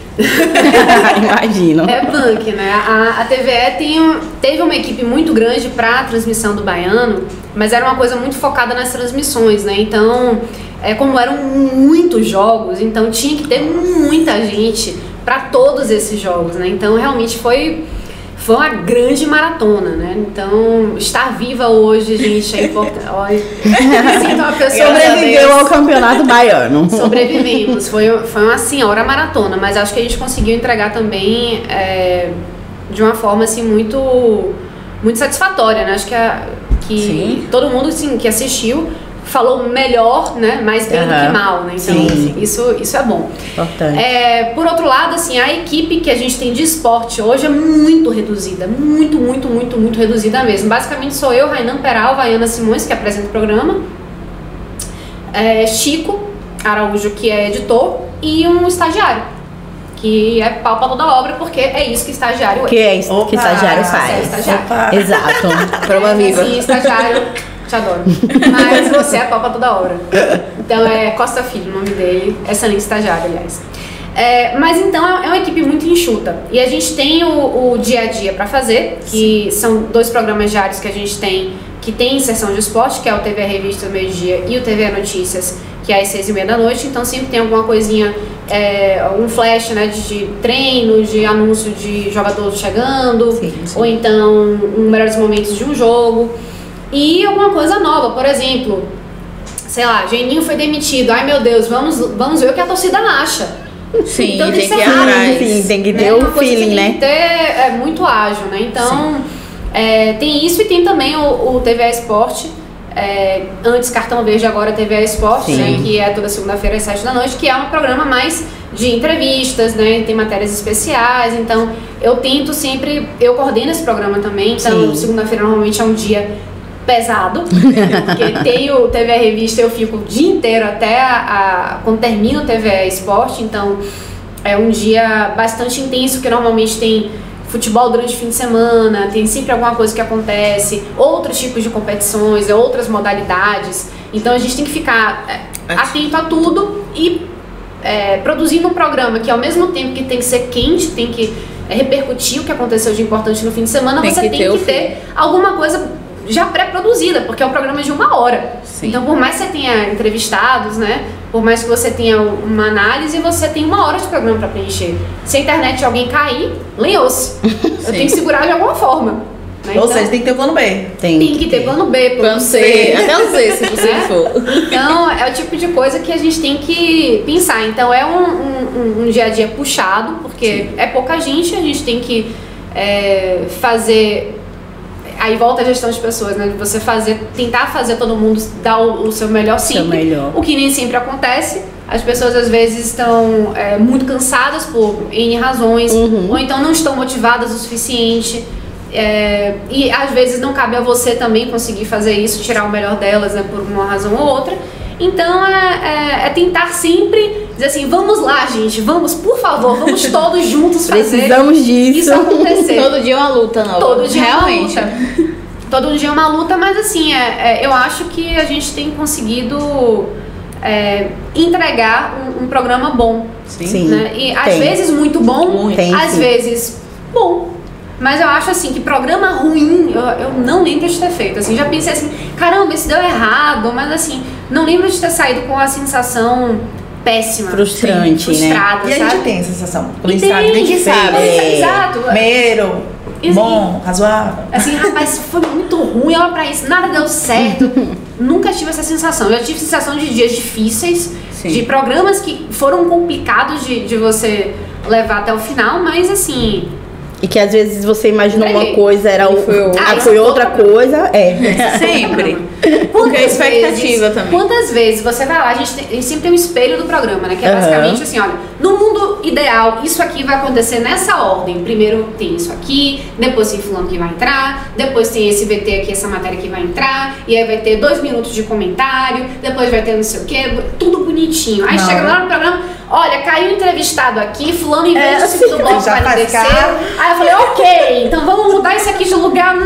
Imagino. É punk, né? A TVE teve uma equipe muito grande para a transmissão do Baiano, mas era uma coisa muito focada nas transmissões, né? Então, como eram muitos jogos, então tinha que ter muita gente para todos esses jogos, né? Então, realmente foi uma grande maratona, né? Então, estar viva hoje, gente, é importante. Olha, me sinto uma pessoa... Sobreviveu ao campeonato baiano. Sobrevivemos. Foi uma senhora maratona, mas acho que a gente conseguiu entregar também de uma forma, assim, muito, muito satisfatória, né? Acho que todo mundo, assim, que assistiu falou melhor, né? Mais bem do que mal, né? Então, isso é bom. Importante. Por outro lado, assim, a equipe que a gente tem de esporte hoje é muito reduzida. Muito, muito, muito, muito reduzida mesmo. Basicamente sou eu, Rainan Peralva, Ana Simões, que apresenta o programa, Chico Araújo, que é editor, e um estagiário, que é pau pra toda obra, porque é isso que estagiário que é isso que estagiário faz. Estagiário. Exato. Prova viva. Sim, estagiário, te adoro. Mas você é pau pra toda obra. Então é Costa Filho o nome dele, excelente estagiário, aliás. Mas então é uma equipe muito enxuta. E a gente tem o dia a dia para fazer, que são 2 programas diários que a gente tem, que tem inserção de esporte, que é o TV Revista do meio-dia e o TV Notícias, que é às 6h30 da noite. Então sempre tem alguma coisinha, um flash, né, de treino, de anúncio de jogador chegando, ou então melhores momentos de um jogo. E alguma coisa nova, por exemplo, sei lá, Geninho foi demitido, ai meu Deus, vamos ver o que a torcida acha. Sim, então, tem que ir atrás. Sim, tem que ter o feeling, né? Tem que ter, muito ágil, né? Então, tem isso e tem também o TVA Esporte, antes Cartão Verde, agora TVA Esporte, né? Que é toda segunda-feira às 7 da noite, que é um programa mais de entrevistas, né? Tem matérias especiais, então eu tento sempre, eu coordeno esse programa também, então segunda-feira normalmente é um dia pesado, porque tem o TV Revista, eu fico o dia inteiro até quando termina o TV Esporte, então é um dia bastante intenso, que normalmente tem futebol durante o fim de semana, tem sempre alguma coisa que acontece, outros tipos de competições, outras modalidades, então a gente tem que ficar atento a tudo e produzindo um programa que ao mesmo tempo que tem que ser quente, tem que repercutir o que aconteceu de importante no fim de semana, você tem que ter alguma coisa já pré-produzida, porque é um programa de 1 hora. Então, por mais que você tenha entrevistados, né? Por mais que você tenha uma análise, você tem 1 hora de programa para preencher. Se a internet de alguém cair, lenhou-se. Eu tenho que segurar de alguma forma. Né? Ou seja, tem que ter plano B. Tem que ter plano B, plano C, até o C, se você for. Então, é o tipo de coisa que a gente tem que pensar. Então, é um dia a dia puxado, porque é pouca gente, a gente tem que fazer... Aí volta a gestão de pessoas, né? Você tentar fazer todo mundo dar o seu melhor sempre. O que nem sempre acontece. As pessoas às vezes estão muito cansadas por N razões, ou então não estão motivadas o suficiente. E às vezes não cabe a você também conseguir fazer isso, tirar o melhor delas, né, por uma razão ou outra. Então tentar sempre dizer assim, vamos lá, gente, vamos, por favor, vamos todos juntos fazer. Precisamos disso. Isso acontecer. Todo dia é uma luta, não. Todo dia realmente. É uma luta. Todo dia é uma luta, mas assim, eu acho que a gente tem conseguido entregar um programa bom. Sim. Né? E às vezes muito bom, às vezes bom. Mas eu acho assim, que programa ruim, eu não lembro de ter feito. Assim, já pensei assim, caramba, isso deu errado, mas assim, não lembro de ter saído com a sensação péssima. Frustrante, frustrada, né? E sabe? a gente tem essa sensação. A gente sabe. Exato. Meiro, bom, razoável. Assim, rapaz, foi muito ruim, olha pra isso, nada deu certo. Nunca tive essa sensação. Eu já tive sensação de dias difíceis, de programas que foram complicados de você levar até o final, mas assim... E que às vezes você imaginou uma coisa, foi outra coisa. Sempre. Porque a expectativa também. Quantas vezes você vai lá, a gente sempre tem um espelho do programa, né? Que é basicamente assim, olha, no mundo ideal, isso aqui vai acontecer nessa ordem. Primeiro tem isso aqui, depois tem fulano que vai entrar, depois tem esse VT aqui, essa matéria que vai entrar, e aí vai ter 2 minutos de comentário, depois vai ter não sei o quê, tudo bonitinho. Aí chega lá no programa, olha, caiu entrevistado aqui, fulano em vez de segundo bloco vai no terceiro. Aí eu falei, ok, então vamos mudar isso aqui de lugar.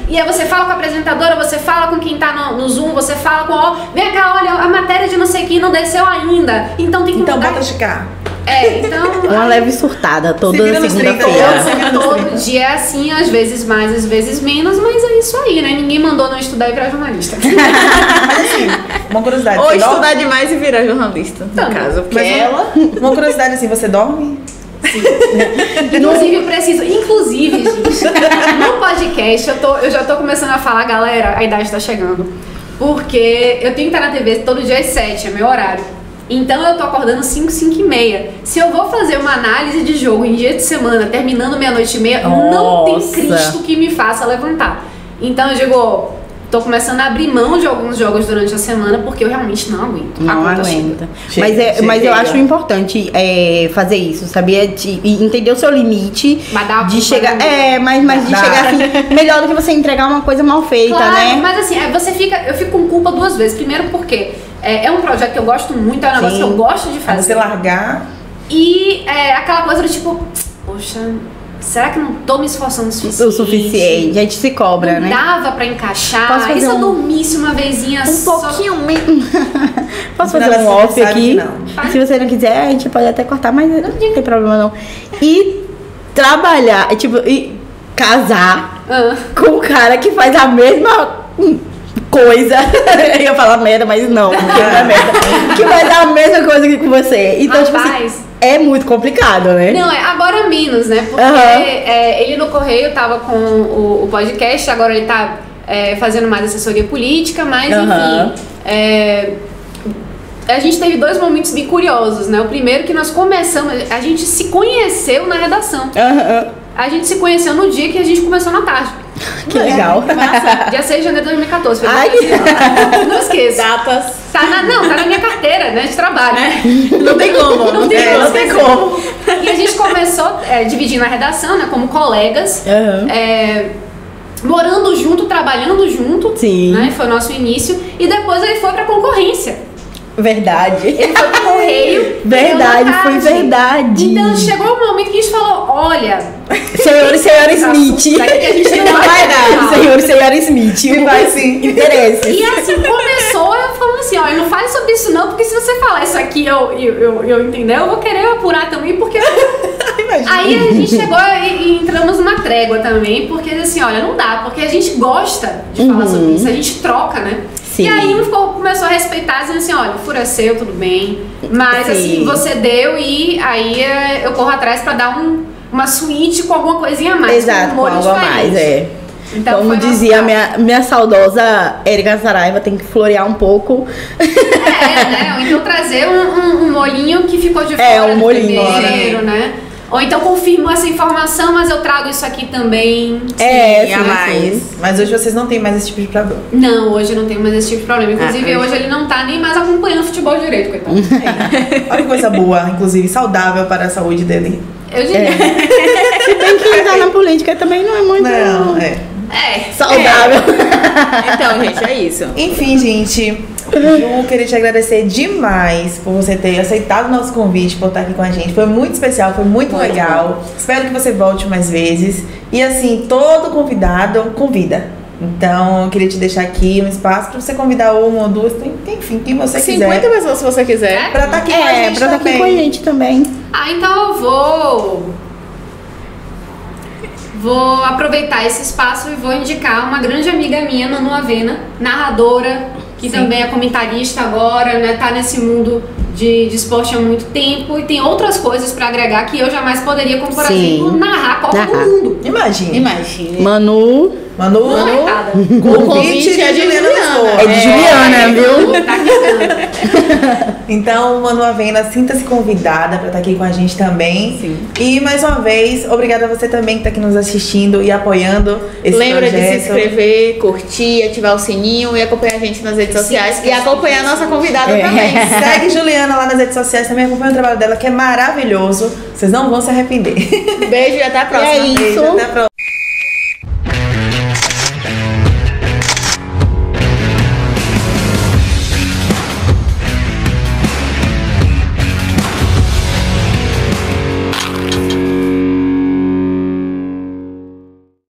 E aí você fala com a apresentadora, você fala com quem tá no Zoom, você fala com vem cá, olha, a matéria de não sei o que não desceu ainda. Então tem que mudar. Então bota de cá. Então... Uma leve surtada toda segunda-feira. Todo dia é assim, às vezes mais, às vezes menos, mas é isso aí, né? Ninguém mandou não estudar e virar jornalista. Mas assim, uma curiosidade. Ou estudar demais e virar jornalista, no caso. Porque uma curiosidade assim, você dorme? Inclusive, eu preciso. Inclusive, gente, no podcast eu já tô começando a falar, galera, a idade tá chegando. Porque eu tenho que estar na TV todo dia às 7, é meu horário. Então eu tô acordando 5, 5 e meia. Se eu vou fazer uma análise de jogo em dia de semana, terminando meia-noite e meia, não tem Cristo que me faça levantar. Então eu digo, tô começando a abrir mão de alguns jogos durante a semana, porque eu realmente não aguento. Não aguenta. Mas eu acho importante fazer isso, sabia? Entender o seu limite. Mas dá de chegar. Mas de chegar assim, melhor do que você entregar uma coisa mal feita, claro, né? Mas assim, eu fico com culpa 2 vezes. Primeiro porque é um projeto que eu gosto muito, é um negócio que eu gosto de fazer. Você largar. E aquela coisa do tipo, poxa, será que não tô me esforçando o suficiente? A gente se cobra, não né? Dava pra encaixar. Posso fazer e se eu dormisse uma vezinha só? Pouquinho mesmo. Posso fazer um off aqui? Se você não quiser, a gente pode até cortar, mas não tem problema não. E trabalhar, casar com um cara que faz a mesma coisa. Eu ia falar merda, mas não é merda. Que faz a mesma coisa que com você. Então, assim, é muito complicado, né? Não, agora menos, né? Porque ele no Correio tava com o podcast, agora ele tá fazendo mais assessoria política, mas enfim. A gente teve 2 momentos bem curiosos, né? O primeiro que nós começamos, a gente se conheceu na redação. A gente se conheceu no dia que a gente começou na tarde. Que legal. Dia 6 de janeiro de 2014. Não esqueça. Datas. Tá na minha carteira, né, de trabalho. Não tem como. Não tem como. E a gente começou dividindo a redação, né, como colegas. Morando junto, trabalhando junto. Sim. Né, foi o nosso início. E depois ele foi pra concorrência. Verdade. Ele foi pro Correio. Verdade, foi verdade. Então chegou um momento que a gente falou, olha, senhor e senhora Smith. Daqui que a gente não vai dar. Senhor e senhora Smith. E vai sim. Interesses. E assim começou, eu falando assim, olha, não fale sobre isso não, porque se você falar isso aqui eu entender, eu vou querer apurar também, porque... Aí a gente chegou e entramos numa trégua também, porque assim, olha, não dá, porque a gente gosta de falar sobre isso, a gente troca, né? Sim. E aí começou a respeitar, dizendo assim, olha, o furo é seu, tudo bem, mas assim, você deu e aí eu corro atrás pra dar uma suíte com alguma coisinha a mais. Exato, com algo a mais, Então, como dizia minha saudosa Érica Saraiva, tem que florear um pouco. Né? Ou então trazer um molhinho que ficou de fora do primeiro, né? Ou então confirmo essa informação, mas eu trago isso aqui também. Sim, a mais. Mas hoje vocês não têm mais esse tipo de problema. Não, hoje não tem mais esse tipo de problema. Inclusive, hoje ele não tá nem mais acompanhando futebol direito, coitado. Olha que coisa boa, inclusive, saudável para a saúde dele. Eu diria. Se bem que entrar na política também não é muito... Não, saudável. Então, gente, é isso. Enfim, gente, Ju, queria te agradecer demais por você ter aceitado o nosso convite, por estar aqui com a gente. Foi muito especial, foi muito legal. Espero que você volte mais vezes. E assim, todo convidado convida. Então, eu queria te deixar aqui um espaço para você convidar uma ou duas, enfim, quem você quiser. 50 pessoas, se você quiser. Pra estar aqui com a gente pra estar aqui com a gente também. Então eu vou aproveitar esse espaço e vou indicar uma grande amiga minha, Manu Avena, narradora, que também é comentarista agora, né? Tá nesse mundo de esporte há muito tempo e tem outras coisas pra agregar que eu jamais poderia, como por exemplo, narrar a Copa do Mundo. Imagine. Manu, Manu, o convite é de Juliana. É de Juliana, viu? Tá quicando. Então, Manu Avena, sinta-se convidada para estar aqui com a gente também. Sim. E mais uma vez, obrigada a você também que está aqui nos assistindo e apoiando esse Lembra projeto. de se inscrever, curtir, ativar o sininho e acompanhar a gente nas redes sociais. E acompanhar a nossa convidada também. Segue Juliana lá nas redes sociais, também acompanha o trabalho dela, que é maravilhoso. Vocês não vão se arrepender. Beijo e até a próxima. É isso. Beijo, até a próxima.